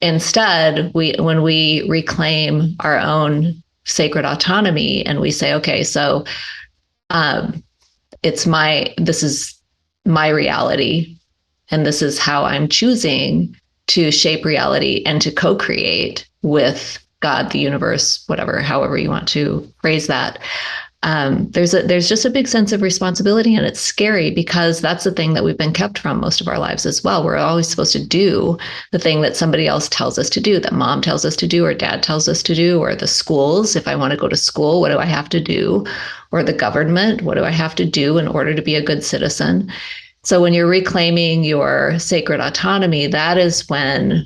Instead, when we reclaim our own sacred autonomy and we say, okay, so this is my reality, and this is how I'm choosing to shape reality and to co-create with God, the universe, whatever, however you want to phrase that, there's just a big sense of responsibility, and it's scary because that's the thing that we've been kept from most of our lives as well. We're always supposed to do the thing that somebody else tells us to do, that mom tells us to do, or dad tells us to do, or the schools. If I want to go to school, what do I have to do? Or the government, what do I have to do in order to be a good citizen? So when you're reclaiming your sacred autonomy, that is when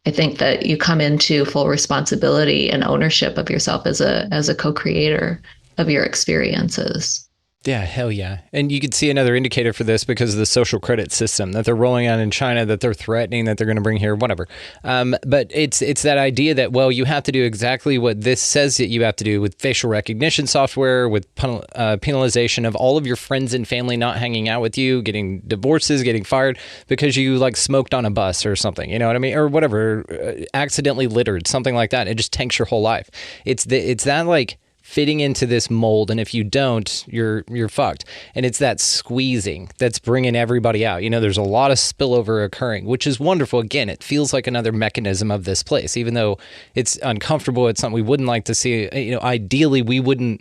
I think that you come into full responsibility and ownership of yourself as a co-creator of your experiences. Yeah, hell yeah. And you could see another indicator for this because of the social credit system that they're rolling out in China, that they're threatening that they're going to bring here, whatever. But it's that idea that, well, you have to do exactly what this says that you have to do with facial recognition software, with penalization of all of your friends and family not hanging out with you, getting divorces, getting fired because you like smoked on a bus or something, you know what I mean? Or whatever, accidentally littered, something like that. It just tanks your whole life. It's that like fitting into this mold, and if you don't, you're fucked. And it's that squeezing that's bringing everybody out. You know, there's a lot of spillover occurring, which is wonderful. Again, it feels like another mechanism of this place, even though it's uncomfortable. It's something we wouldn't like to see. You know, ideally, we wouldn't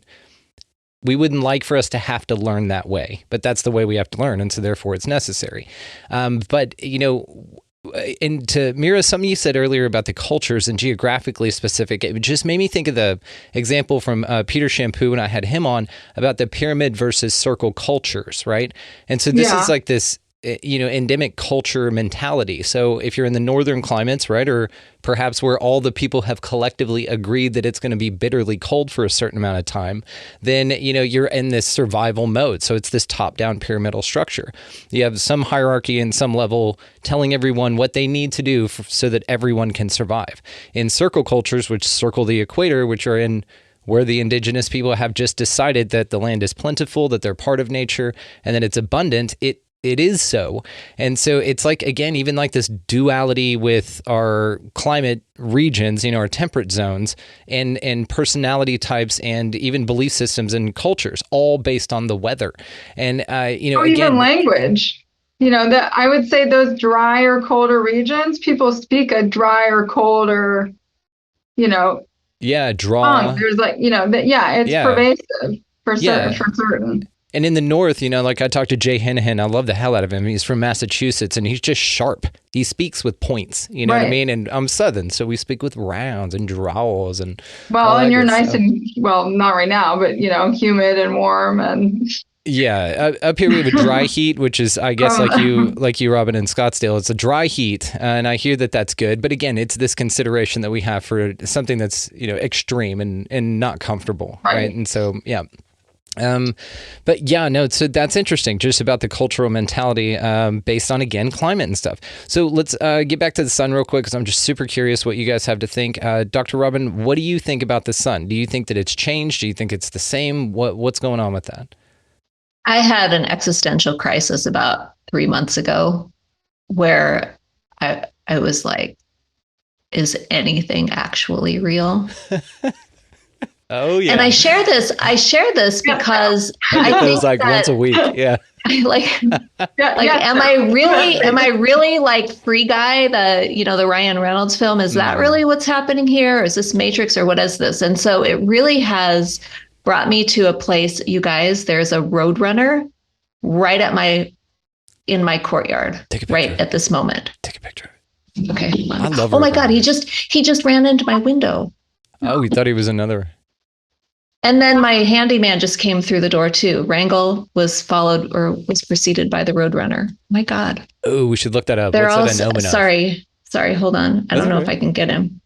like for us to have to learn that way, but that's the way we have to learn, and so therefore it's necessary. But you know. And to Mira, something you said earlier about the cultures and geographically specific, it just made me think of the example from Peter Shampoo when I had him on about the pyramid versus circle cultures, right? And so this is like this, you know, endemic culture mentality. So if you're in the northern climates, right, or perhaps where all the people have collectively agreed that it's going to be bitterly cold for a certain amount of time, then, you know, you're in this survival mode. So it's this top-down pyramidal structure. You have some hierarchy and some level telling everyone what they need to do so that everyone can survive. In circle cultures, which circle the equator, which are in where the indigenous people have just decided that the land is plentiful, that they're part of nature, and that it's abundant, it is so. And so it's like, again, even like this duality with our climate regions, you know, our temperate zones and personality types and even belief systems and cultures, all based on the weather. And, you know, or again, even language, you know, that I would say those drier, colder regions, people speak a drier, colder, you know, draw. There's like, you know, it's pervasive for certain. And in the North, you know, like I talked to Jay Hennihan, I love the hell out of him. He's from Massachusetts, and he's just sharp. He speaks with points, you know what I mean? And I'm Southern, so we speak with rounds and draws and and you're nice and, well, not right now, but, you know, humid and warm and... Yeah, up here we have a dry heat, which is, I guess, like you, Robyn, in Scottsdale. It's a dry heat, and I hear that that's good. But again, it's this consideration that we have for something that's, you know, extreme and not comfortable, right? And so, yeah. But yeah, no, so that's interesting, just about the cultural mentality based on, again, climate and stuff. So let's get back to the sun real quick, because I'm just super curious what you guys have to think. Dr. Robyn, what do you think about the sun? Do you think that it's changed? Do you think it's the same? What's going on with that? I had an existential crisis about 3 months ago where I was like, is anything actually real? Oh yeah. And I share this because I think like that, once a week. Yeah. Am I really like Free Guy, the Ryan Reynolds film? Is that really what's happening here? Or is this Matrix, or what is this? And so it really has brought me to a place, you guys, there's a Roadrunner right in my courtyard, right at this moment. Take a picture. Okay. I love Oh my God. He just ran into my window. Oh, we thought he was another. And then my handyman just came through the door too. Wrangle was preceded by the Roadrunner. My God. Oh, we should look that up. They're What's all, that an omen of? Sorry, hold on. I don't know if I can get him.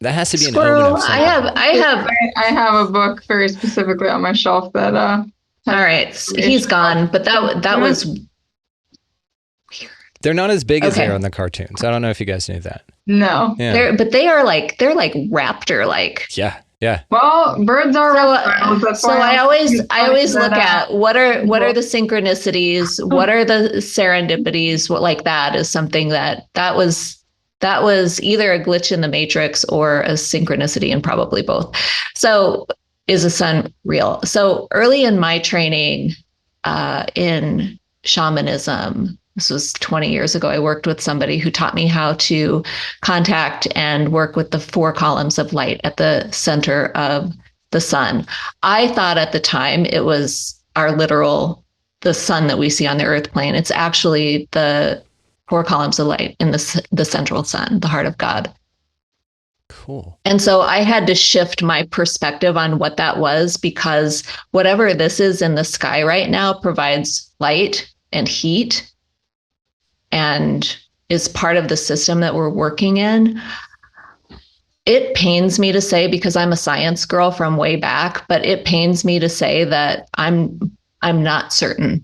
That has to be Squirrel. an omen of something. I have a book very specifically on my shelf that all right, he's gone, but that was weird. They're not as big as they are on the cartoons. I don't know if you guys knew that. No. Yeah. They're like raptor like. Yeah. Yeah. Well, birds are reptiles. So I always look at what are the synchronicities, what are the serendipities, what like that is something that was either a glitch in the matrix or a synchronicity, and probably both. So is the sun real? So early in my training in shamanism, this was 20 years ago, I worked with somebody who taught me how to contact and work with the 4 columns of light at the center of the sun. I thought at the time it was the sun that we see on the earth plane. It's actually the 4 columns of light in the central sun, the heart of God. Cool. And so I had to shift my perspective on what that was, because whatever this is in the sky right now provides light and heat and is part of the system that we're working in. It pains me to say, because I'm a science girl from way back, but it pains me to say that I'm not certain.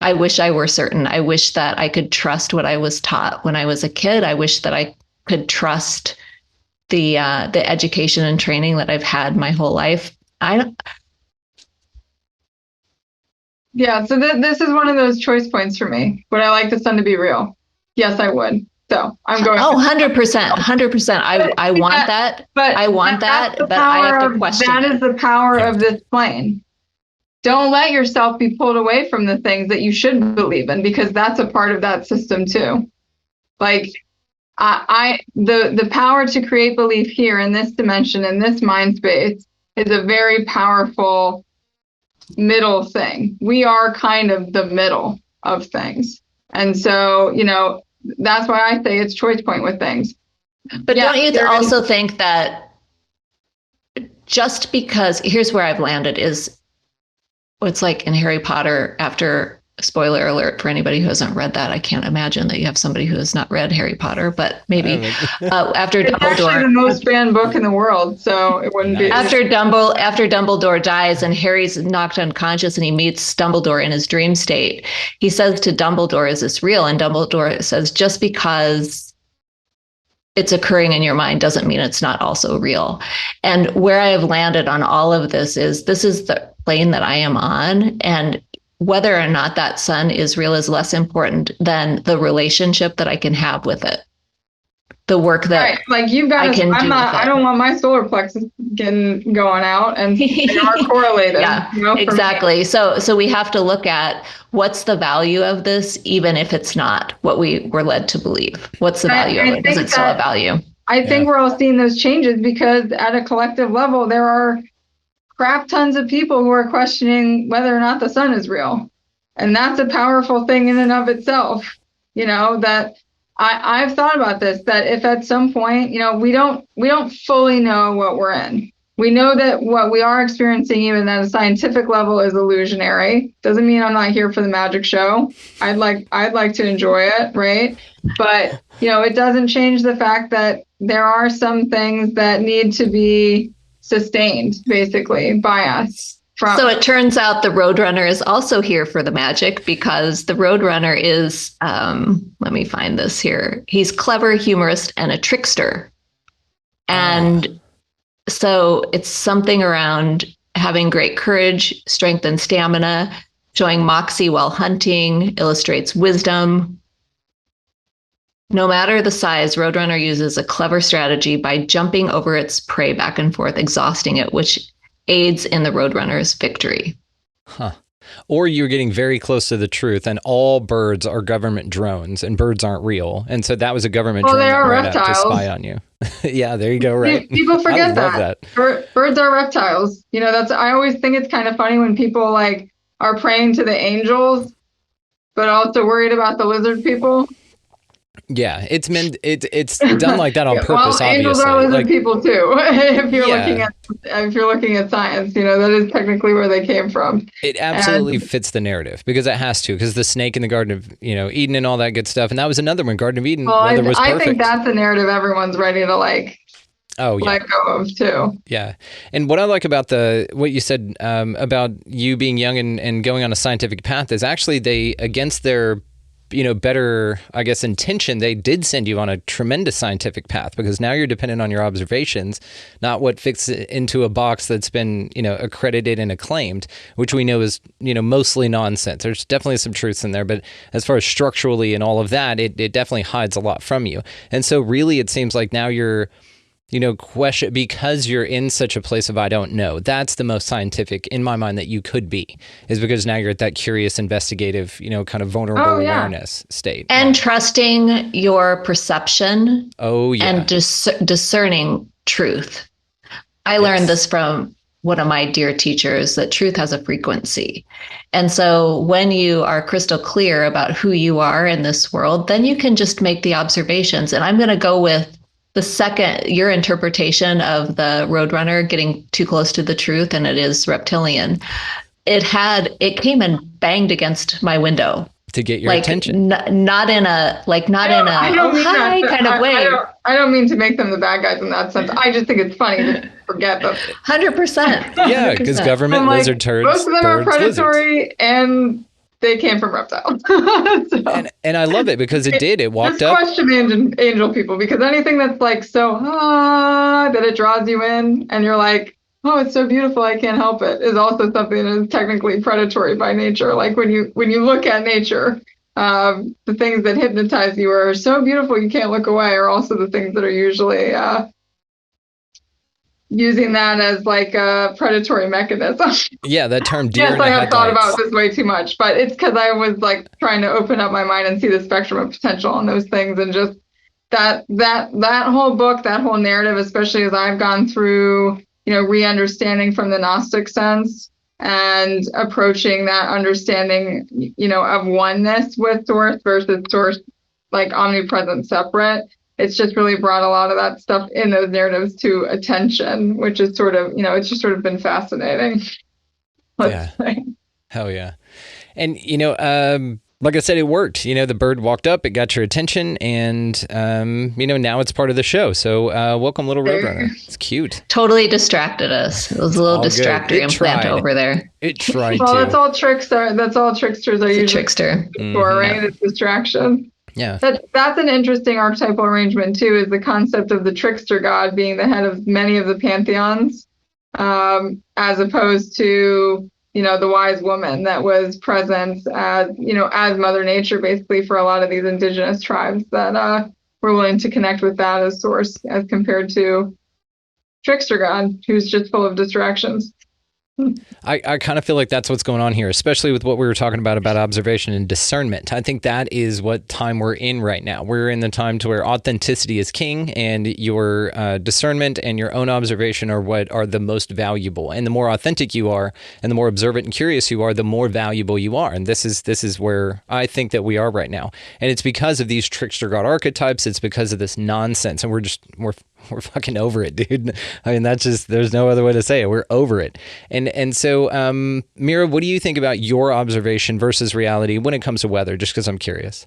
I wish I were certain. I wish that I could trust what I was taught when I was a kid. I wish that I could trust the education and training that I've had my whole life. Yeah, so this is one of those choice points for me. Would I like the sun to be real? Yes, I would. So I'm going. Oh, 100%. I want that. But I want that, but I have to question. That is the power of this plane. Don't let yourself be pulled away from the things that you should believe in, because that's a part of that system too. Like the power to create belief here in this dimension, in this mind space, is a very powerful middle thing. We are kind of the middle of things. And so, that's why I say it's choice point with things. But don't you also think that just because, here's where I've landed, is it's like in Harry Potter, after, spoiler alert for anybody who hasn't read that, I can't imagine that you have somebody who has not read Harry Potter, but maybe after it's Dumbledore. It's actually the most banned book in the world, so it wouldn't be. After Dumbledore dies and Harry's knocked unconscious and he meets Dumbledore in his dream state, he says to Dumbledore, "Is this real?" And Dumbledore says, "Just because it's occurring in your mind doesn't mean it's not also real." And where I have landed on all of this is the plane that I am on, and whether or not that sun is real is less important than the relationship that I can have with it. The work that right. Like you've got to, I don't want my solar plexus going out, and they are correlated. Yeah, exactly. So we have to look at what's the value of this, even if it's not what we were led to believe. What's the value of it? Does it still have value? I think we're all seeing those changes because at a collective level, there are crap tons of people who are questioning whether or not the sun is real. And that's a powerful thing in and of itself, that I've thought about this, that if at some point, we don't fully know what we're in. We know that what we are experiencing, even at a scientific level, is illusionary. Doesn't mean I'm not here for the magic show. I'd like to enjoy it, right? But, it doesn't change the fact that there are some things that need to be sustained basically by us. So it turns out the Roadrunner is also here for the magic, because the Roadrunner is, let me find this here. He's clever, humorous, and a trickster. And so it's something around having great courage, strength, and stamina, showing moxie while hunting, illustrates wisdom. No matter the size, Roadrunner uses a clever strategy by jumping over its prey back and forth, exhausting it, which aids in the Roadrunner's victory. Huh. Or you're getting very close to the truth, and all birds are government drones, and birds aren't real. And so that was a government drone they are that reptiles. to spy on you. Yeah, there you go. Right. People forget that. Birds are reptiles. I always think it's kind of funny when people are praying to the angels, but also worried about the lizard people. Yeah, it's done like that on purpose. Well, angels obviously, are lizard people too. If you're looking at science, that is technically where they came from. It absolutely fits the narrative, because it has to, because the snake in the Garden of Eden and all that good stuff, and that was another one, Garden of Eden. Well, weather was perfect. I think that's a narrative everyone's ready to let go of too. Yeah, and what I like about what you said about you being young and going on a scientific path is actually they, against their better, I guess, intention, they did send you on a tremendous scientific path, because now you're dependent on your observations, not what fits into a box that's been, accredited and acclaimed, which we know is, mostly nonsense. There's definitely some truths in there, but as far as structurally and all of that, it definitely hides a lot from you. And so really it seems like now you're, question, because you're in such a place of I don't know. That's the most scientific in my mind that you could be, is because now you're at that curious, investigative, kind of vulnerable awareness state. And trusting your perception. Oh, yeah. And discerning truth. I learned this from one of my dear teachers that truth has a frequency. And so when you are crystal clear about who you are in this world, then you can just make the observations. And I'm going to go with the second, your interpretation of the Roadrunner getting too close to the truth, and it is reptilian. It came and banged against my window to get your attention. Not in a hi kind of way. I don't mean to make them the bad guys in that sense. I just think it's funny to forget them. 100%. Yeah, because government lizard turds. Most of them are predatory, lizards. And they came from reptiles. And I love it because it walked up. Just question angel people, because anything that's like so that it draws you in, and you're like, oh, it's so beautiful, I can't help it, is also something that is technically predatory by nature. Like when you look at nature, the things that hypnotize you are so beautiful you can't look away, are also the things that are usually using that as like a predatory mechanism. Yeah, that term deer. Yes, I have thought about this way too much, but it's because I was like trying to open up my mind and see the spectrum of potential on those things, and just that whole book, that whole narrative, especially as I've gone through, re-understanding from the Gnostic sense and approaching that understanding, of oneness with source versus source, like omnipresent, separate. It's just really brought a lot of that stuff in those narratives to attention, which is sort of, it's just sort of been fascinating. Let's say. Hell yeah. And, like I said, it worked. The bird walked up, it got your attention, and, now it's part of the show. So welcome, little Roadrunner. It's cute. Totally distracted us. It was a little distractor implant over there. It tried well, that's all tricksters are usually trickster. For, right? It's distraction. Yeah. That's an interesting archetypal arrangement, too, is the concept of the trickster god being the head of many of the pantheons, as opposed to, the wise woman that was present as, as Mother Nature, basically, for a lot of these indigenous tribes that were willing to connect with that as source, as compared to trickster god, who's just full of distractions. I kind of feel like that's what's going on here, especially with what we were talking about observation and discernment. I think that is what time we're in right now. We're in the time to where authenticity is king, and your discernment and your own observation are what are the most valuable. And the more authentic you are, and the more observant and curious you are, the more valuable you are. And this is where I think that we are right now. And it's because of these trickster god archetypes. It's because of this nonsense, and we're fucking over it, dude. I mean, there's no other way to say it. We're over it. And so, Mira, what do you think about your observation versus reality when it comes to weather? Just because I'm curious.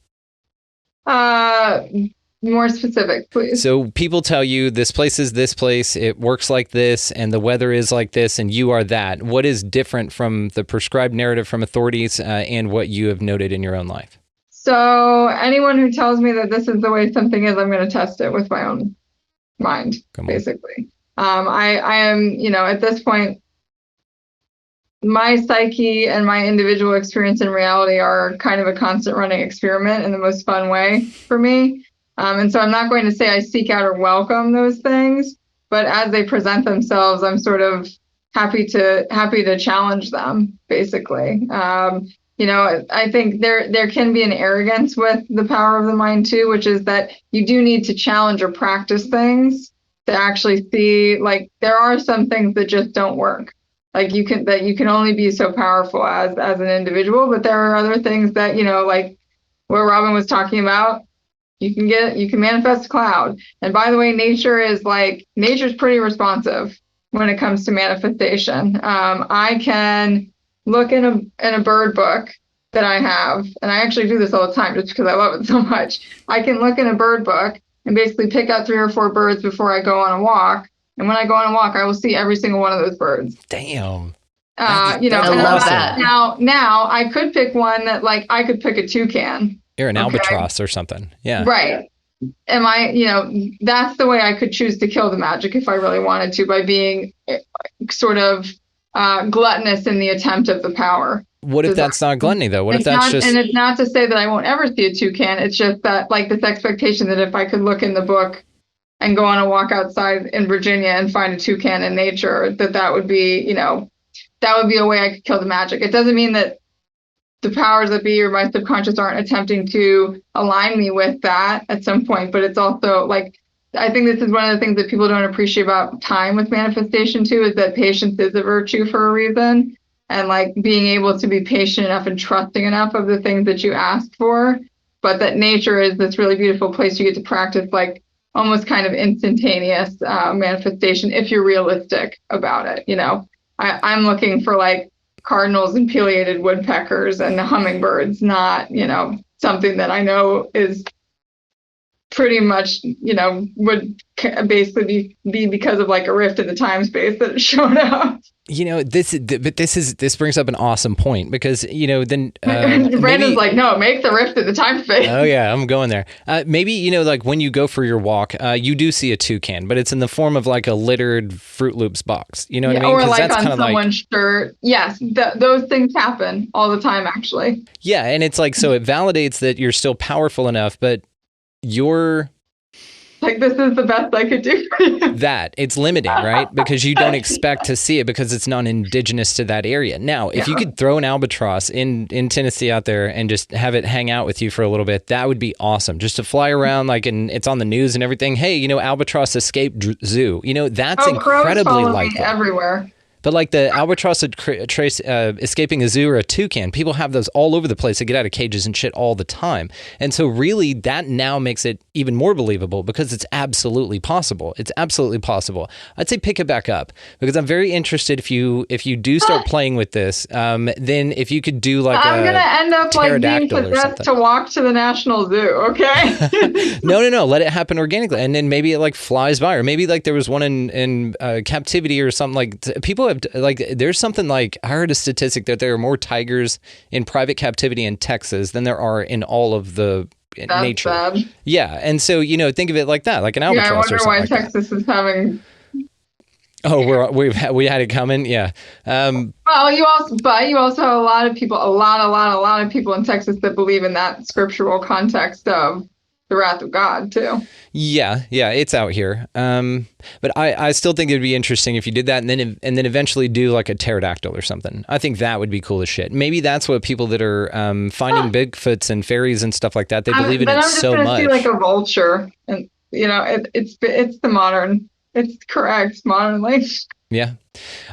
More specific, please. So people tell you this place is this place, it works like this, and the weather is like this, and you are that. What is different from the prescribed narrative from authorities and what you have noted in your own life? So anyone who tells me that this is the way something is, I'm going to test it with my own mind, basically. I am, at this point, my psyche and my individual experience in reality are kind of a constant running experiment in the most fun way for me. And so I'm not going to say I seek out or welcome those things, but as they present themselves, I'm sort of happy to challenge them, basically. I think there can be an arrogance with the power of the mind too, which is that you do need to challenge or practice things to actually see, like, there are some things that just don't work. Like you can only be so powerful as an individual, but there are other things that, like what Robyn was talking about, you can manifest a cloud. And by the way, nature's pretty responsive when it comes to manifestation. I can look in a bird book that I have, and I actually do this all the time just because I love it so much. I can look in a bird book and basically pick out 3 or 4 birds before I go on a walk. And when I go on a walk, I will see every single one of those birds. Damn. I love that. Now I could pick one that, like, I could pick a toucan. You're an albatross or something. Yeah. Right. Am I, that's the way I could choose to kill the magic if I really wanted to, by being sort of gluttonous in the attempt of the power. What if that's not gluttony, though? What if that's just... And it's not to say that I won't ever see a toucan. It's just that, like, this expectation that if I could look in the book and go on a walk outside in Virginia and find a toucan in nature, that would be, that would be a way I could kill the magic. It doesn't mean that the powers that be or my subconscious aren't attempting to align me with that at some point, but it's also like I think this is one of the things that people don't appreciate about time with manifestation too, is that patience is a virtue for a reason. And like being able to be patient enough and trusting enough of the things that you ask for, but that nature is this really beautiful place you get to practice like almost kind of instantaneous manifestation if you're realistic about it. You know, I'm looking for like cardinals and pileated woodpeckers and hummingbirds, not, you know, something that I know is pretty much, you know, would basically be because of like a rift in the time space that it showed up. You know, this brings up an awesome point because, you know, then Brandon's like, no, make the rift in the time space. Oh yeah, I'm going there. Maybe, you know, like when you go for your walk, you do see a toucan, but it's in the form of like a littered Fruit Loops box. You know what I mean? Or like on someone's shirt. Yes, those things happen all the time, actually. Yeah, and it's like, so it validates that you're still powerful enough, but you're like, this is the best I could do for you. That it's limiting, right? Because you don't expect to see it because it's not indigenous to that area. Now, if you could throw an albatross in Tennessee out there and just have it hang out with you for a little bit, that would be awesome. Just to fly around, like, and it's on the news and everything. Hey, you know, albatross escaped zoo. You know, that's incredibly likely everywhere. But like the albatross escaping a zoo or a toucan, people have those all over the place. They get out of cages and shit all the time. And so really that now makes it even more believable because it's absolutely possible. It's absolutely possible. I'd say pick it back up because I'm very interested if you do start playing with this, then if you could do like I'm going to end up like being possessed to walk to the National Zoo, okay? No. Let it happen organically. And then maybe it like flies by, or maybe like there was one in captivity or something. Like people have, like, there's something like, I heard a statistic that there are more tigers in private captivity in Texas than there are in all of the nature. Bad. Yeah. And so, you know, think of it like that, like an albatross or something. I wonder why Texas is having... Oh, we had it coming. Yeah. Well, you also have a lot of people, a lot of people in Texas that believe in that scriptural context of the wrath of God too. Yeah, it's out here. But I still think it'd be interesting if you did that and then eventually do like a pterodactyl or something. I think that would be cool as shit. Maybe that's what people that are finding Bigfoots and fairies and stuff like that, they believe in it so much. See like a vulture, and you know, it's the modern. It's correct modernly. Yeah.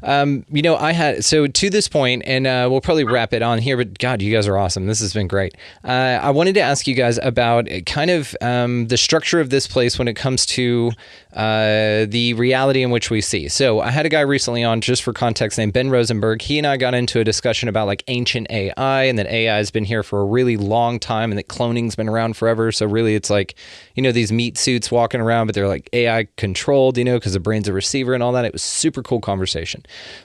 You know, so to this point, and we'll probably wrap it on here, but God, you guys are awesome. This has been great. I wanted to ask you guys about kind of the structure of this place when it comes to the reality in which we see. So I had a guy recently on, just for context, named Ben Rosenberg. He and I got into a discussion about like ancient AI, and that AI has been here for a really long time, and that cloning's been around forever. So really it's like, you know, these meat suits walking around, but they're like AI controlled, you know, because the brain's a receiver and all that. It was super cool conversation.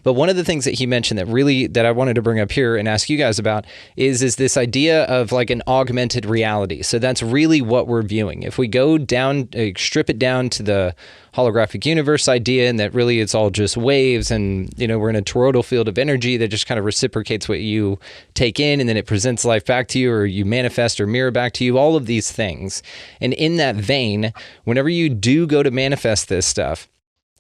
But one of the things that he mentioned that I wanted to bring up here and ask you guys about is this idea of like an augmented reality. So that's really what we're viewing. If we go down, strip it down to the holographic universe idea, and that really it's all just waves, and you know, we're in a toroidal field of energy that just kind of reciprocates what you take in, and then it presents life back to you, or you manifest or mirror back to you, all of these things. And in that vein, whenever you do go to manifest this stuff,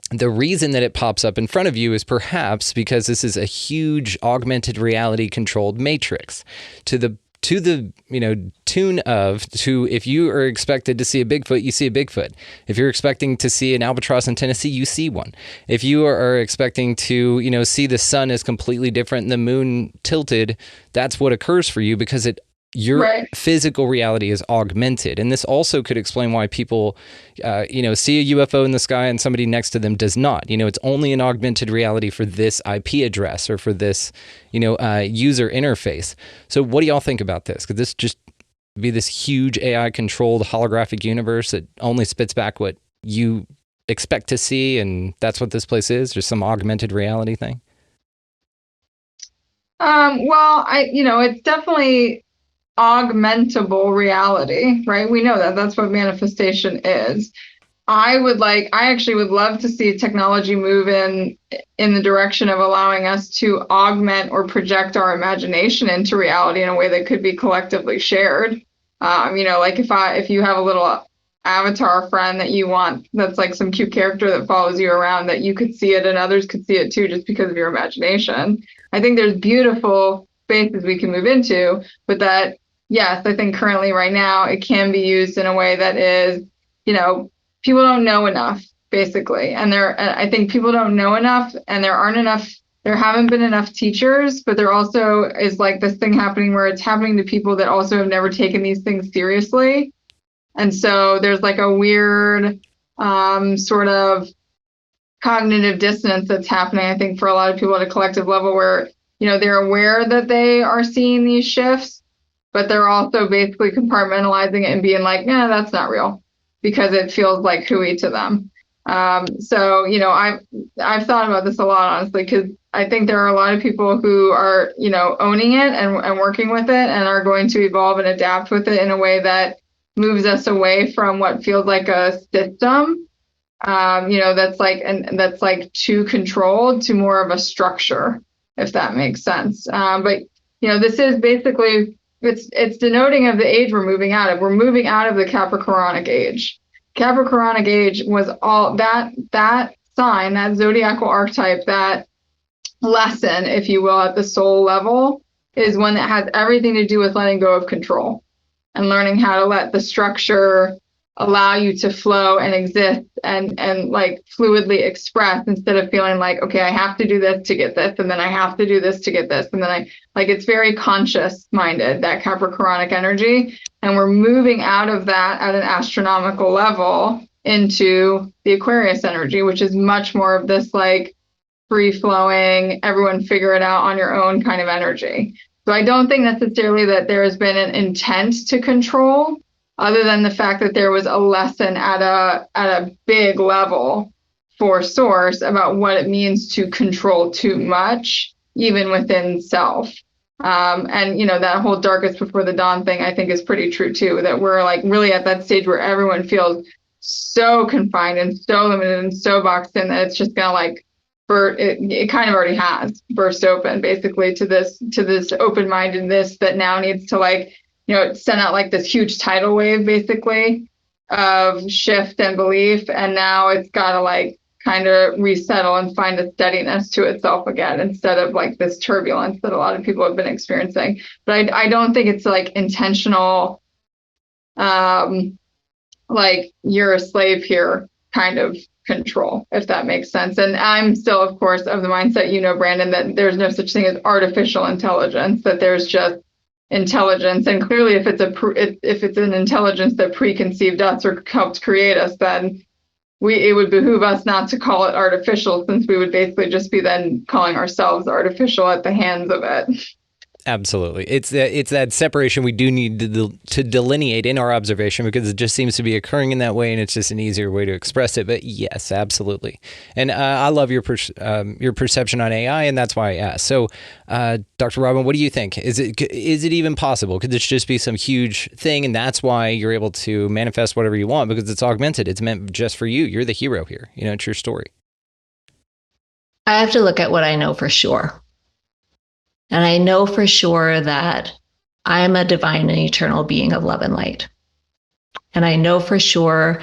the reason that it pops up in front of you is perhaps because this is a huge augmented reality controlled matrix to the you know, tune of, to, if you are expected to see a Bigfoot, you see a Bigfoot. If you're expecting to see an albatross in Tennessee, you see one. If you are expecting to, you know, see the sun is completely different and the moon tilted, that's what occurs for you because your physical reality is augmented. And this also could explain why people, you know, see a UFO in the sky and somebody next to them does not. You know, it's only an augmented reality for this IP address or for this, you know, user interface. So what do y'all think about this? Could this just be this huge AI-controlled holographic universe that only spits back what you expect to see, and that's what this place is? Just some augmented reality thing? Well, it's definitely augmentable reality, right? We know that that's what manifestation is. I actually would love to see technology move in the direction of allowing us to augment or project our imagination into reality in a way that could be collectively shared. Like if you have a little avatar friend that you want, that's like some cute character that follows you around, that you could see it and others could see it too, just because of your imagination. I think there's beautiful spaces we can move into, but that, yes, I think currently right now it can be used in a way that is, people don't know enough, basically. And I think people don't know enough, and there haven't been enough teachers, but there also is like this thing happening where it's happening to people that also have never taken these things seriously. And so there's like a weird sort of cognitive dissonance that's happening, I think, for a lot of people at a collective level where, they're aware that they are seeing these shifts, but they're also basically compartmentalizing it and being like, yeah, that's not real, because it feels like hooey to them. So, I've thought about this a lot, honestly, because I think there are a lot of people who are, owning it and working with it and are going to evolve and adapt with it in a way that moves us away from what feels like a system, that's like too controlled, to more of a structure, if that makes sense. But this is basically, it's denoting of the age we're moving out of. We're moving out of the Capricornic age. Capricornic age was all that sign, that zodiacal archetype, that lesson, if you will, at the soul level, is one that has everything to do with letting go of control and learning how to let the structure allow you to flow and exist and like fluidly express, instead of feeling like, okay, I have to do this to get this, and then I have to do this to get this, and then it's very conscious minded, that Capricornic energy. And we're moving out of that at an astronomical level into the Aquarius energy, which is much more of this like free flowing, everyone figure it out on your own kind of energy. So I don't think necessarily that there has been an intent to control, other than the fact that there was a lesson at a big level for source about what it means to control too much, even within self. And that whole darkest before the dawn thing, I think, is pretty true too, that we're like really at that stage where everyone feels so confined and so limited and so boxed in that it's just gonna like it kind of already has burst open, basically, to this open-mindedness that now needs to like, send out like this huge tidal wave, basically, of shift and belief. And now it's got to like kind of resettle and find a steadiness to itself again, instead of like this turbulence that a lot of people have been experiencing. But I don't think it's like intentional, like you're a slave here kind of control, if that makes sense. And I'm still, of course, of the mindset, Brandon, that there's no such thing as artificial intelligence, that there's just intelligence. And clearly, if it's an intelligence that preconceived us or helped create us, then it would behoove us not to call it artificial, since we would basically just be then calling ourselves artificial at the hands of it. Absolutely. It's that separation we do need to delineate in our observation, because it just seems to be occurring in that way, and it's just an easier way to express it. But yes, absolutely. And I love your perception on AI, and that's why I asked. So, Dr. Robyn, what do you think? Is it even possible? Could this just be some huge thing, and that's why you're able to manifest whatever you want, because it's augmented. It's meant just for you. You're the hero here. It's your story. I have to look at what I know for sure. And I know for sure that I'm a divine and eternal being of love and light. And I know for sure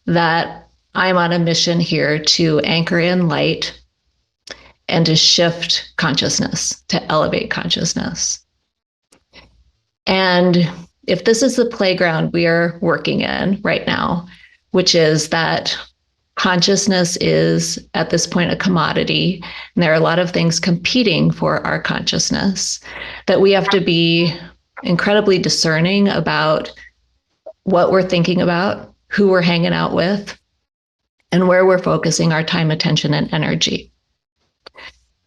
that I'm on a mission here to anchor in light and to shift consciousness, to elevate consciousness. And if this is the playground we are working in right now, which is that consciousness is at this point a commodity, and there are a lot of things competing for our consciousness, that we have to be incredibly discerning about what we're thinking about, who we're hanging out with, and where we're focusing our time, attention, and energy.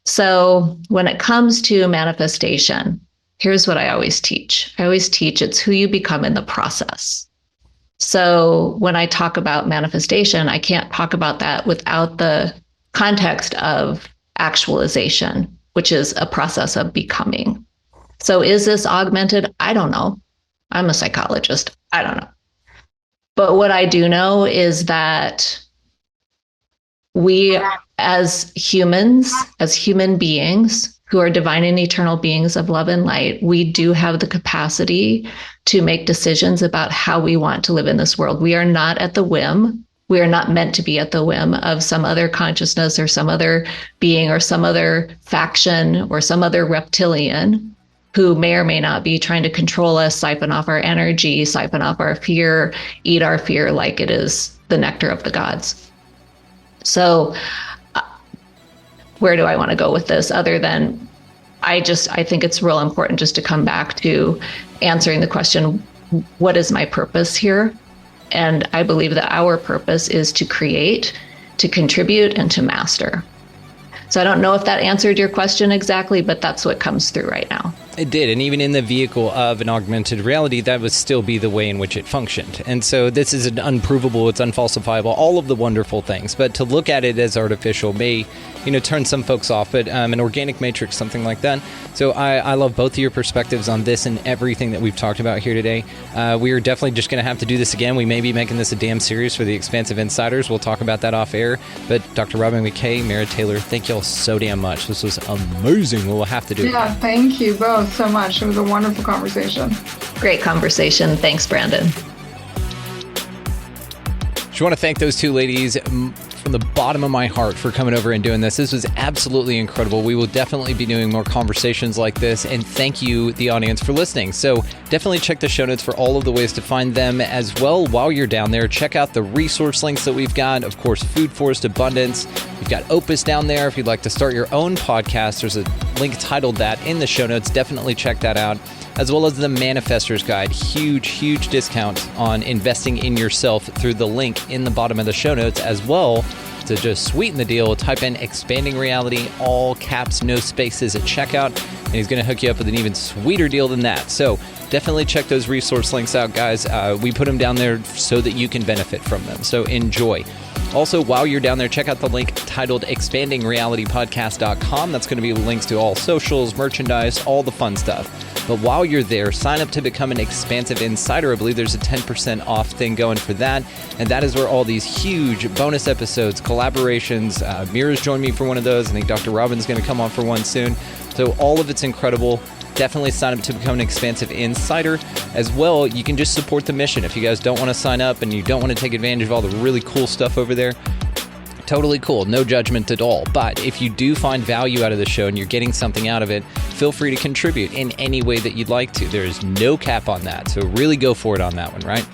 So when it comes to manifestation, here's what I always teach. I always teach it's who you become in the process. So when I talk about manifestation, I can't talk about that without the context of actualization, which is a process of becoming. So is this augmented? I don't know. I'm a psychologist. I don't know. But what I do know is that we as humans, as human beings who are divine and eternal beings of love and light, we do have the capacity to make decisions about how we want to live in this world. We are not at the whim. We are not meant to be at the whim of some other consciousness or some other being or some other faction or some other reptilian. who may or may not be trying to control us, siphon off our energy, siphon off our fear, eat our fear like it is the nectar of the gods. So where do I want to go with this other than I think it's real important just to come back to answering the question, what is my purpose here? And I believe that our purpose is to create, to contribute, and to master. So I don't know if that answered your question exactly, but that's what comes through right now. It did, and even in the vehicle of an augmented reality, that would still be the way in which it functioned. And so this is an unprovable, it's unfalsifiable, all of the wonderful things. But to look at it as artificial may, turn some folks off. But an organic matrix, something like that. So I love both of your perspectives on this and everything that we've talked about here today. We are definitely just going to have to do this again. We may be making this a damn series for the Expansive Insiders. We'll talk about that off air. But Dr. Robyn McKay, Mira Taylor, thank y'all so damn much. This was amazing. We'll have to do it. Yeah, thank you both so much. It was a wonderful conversation. Great conversation. Thanks, Brandon. Just want to thank those two ladies from the bottom of my heart for coming over and doing this. This was absolutely incredible. We will definitely be doing more conversations like this, and thank you, the audience, for listening. So definitely check the show notes for all of the ways to find them as well. While you're down there, check out the resource links that we've got. Of course, Food Forest Abundance. We've got Opus down there. If you'd like to start your own podcast, there's a link titled that in the show notes. Definitely check that out. As well as the Manifestor's Guide. Huge discount on investing in yourself through the link in the bottom of the show notes. As well, to just sweeten the deal, type in Expanding Reality, all caps, no spaces at checkout, and he's going to hook you up with an even sweeter deal than that. So definitely check those resource links out, guys. We put them down there so that you can benefit from them. So enjoy. Also, while you're down there, check out the link titled expandingrealitypodcast.com. That's going to be links to all socials, merchandise, all the fun stuff. But while you're there, sign up to become an Expansive Insider. I believe there's a 10% off thing going for that. And that is where all these huge bonus episodes, collaborations, Mira's joined me for one of those. I think Dr. Robyn's going to come on for one soon. So all of it's incredible. Definitely sign up to become an Expansive Insider. As well, you can just support the mission. If you guys don't want to sign up and you don't want to take advantage of all the really cool stuff over there, totally cool. No judgment at all. But if you do find value out of the show and you're getting something out of it, feel free to contribute in any way that you'd like to. There is no cap on that. So really go for it on that one, right?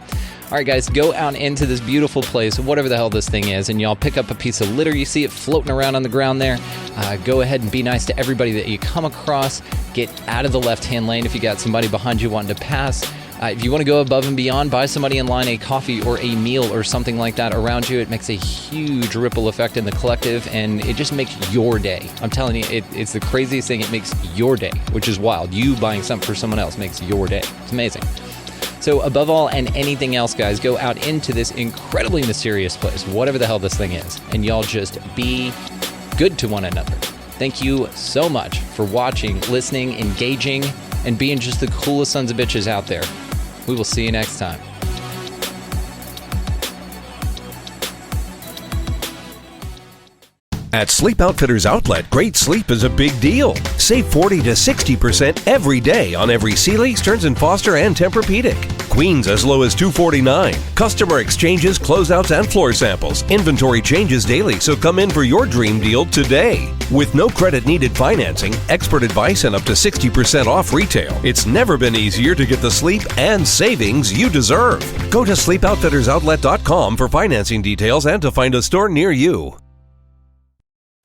All right, guys, go out into this beautiful place, whatever the hell this thing is, and y'all pick up a piece of litter. You see it floating around on the ground there. Go ahead and be nice to everybody that you come across. Get out of the left-hand lane if you got somebody behind you wanting to pass. If you want to go above and beyond, buy somebody in line a coffee or a meal or something like that around you. It makes a huge ripple effect in the collective, and it just makes your day. I'm telling you, it's the craziest thing. It makes your day, which is wild. You buying something for someone else makes your day. It's amazing. So above all and anything else, guys, go out into this incredibly mysterious place, whatever the hell this thing is, and y'all just be good to one another. Thank you so much for watching, listening, engaging, and being just the coolest sons of bitches out there. We will see you next time. At Sleep Outfitters Outlet, great sleep is a big deal. Save 40 to 60% every day on every Sealy, Stearns & Foster, and Tempur-Pedic. Queens as low as $249. Customer exchanges, closeouts, and floor samples. Inventory changes daily, so come in for your dream deal today. With no credit-needed financing, expert advice, and up to 60% off retail, it's never been easier to get the sleep and savings you deserve. Go to SleepOutfittersOutlet.com for financing details and to find a store near you.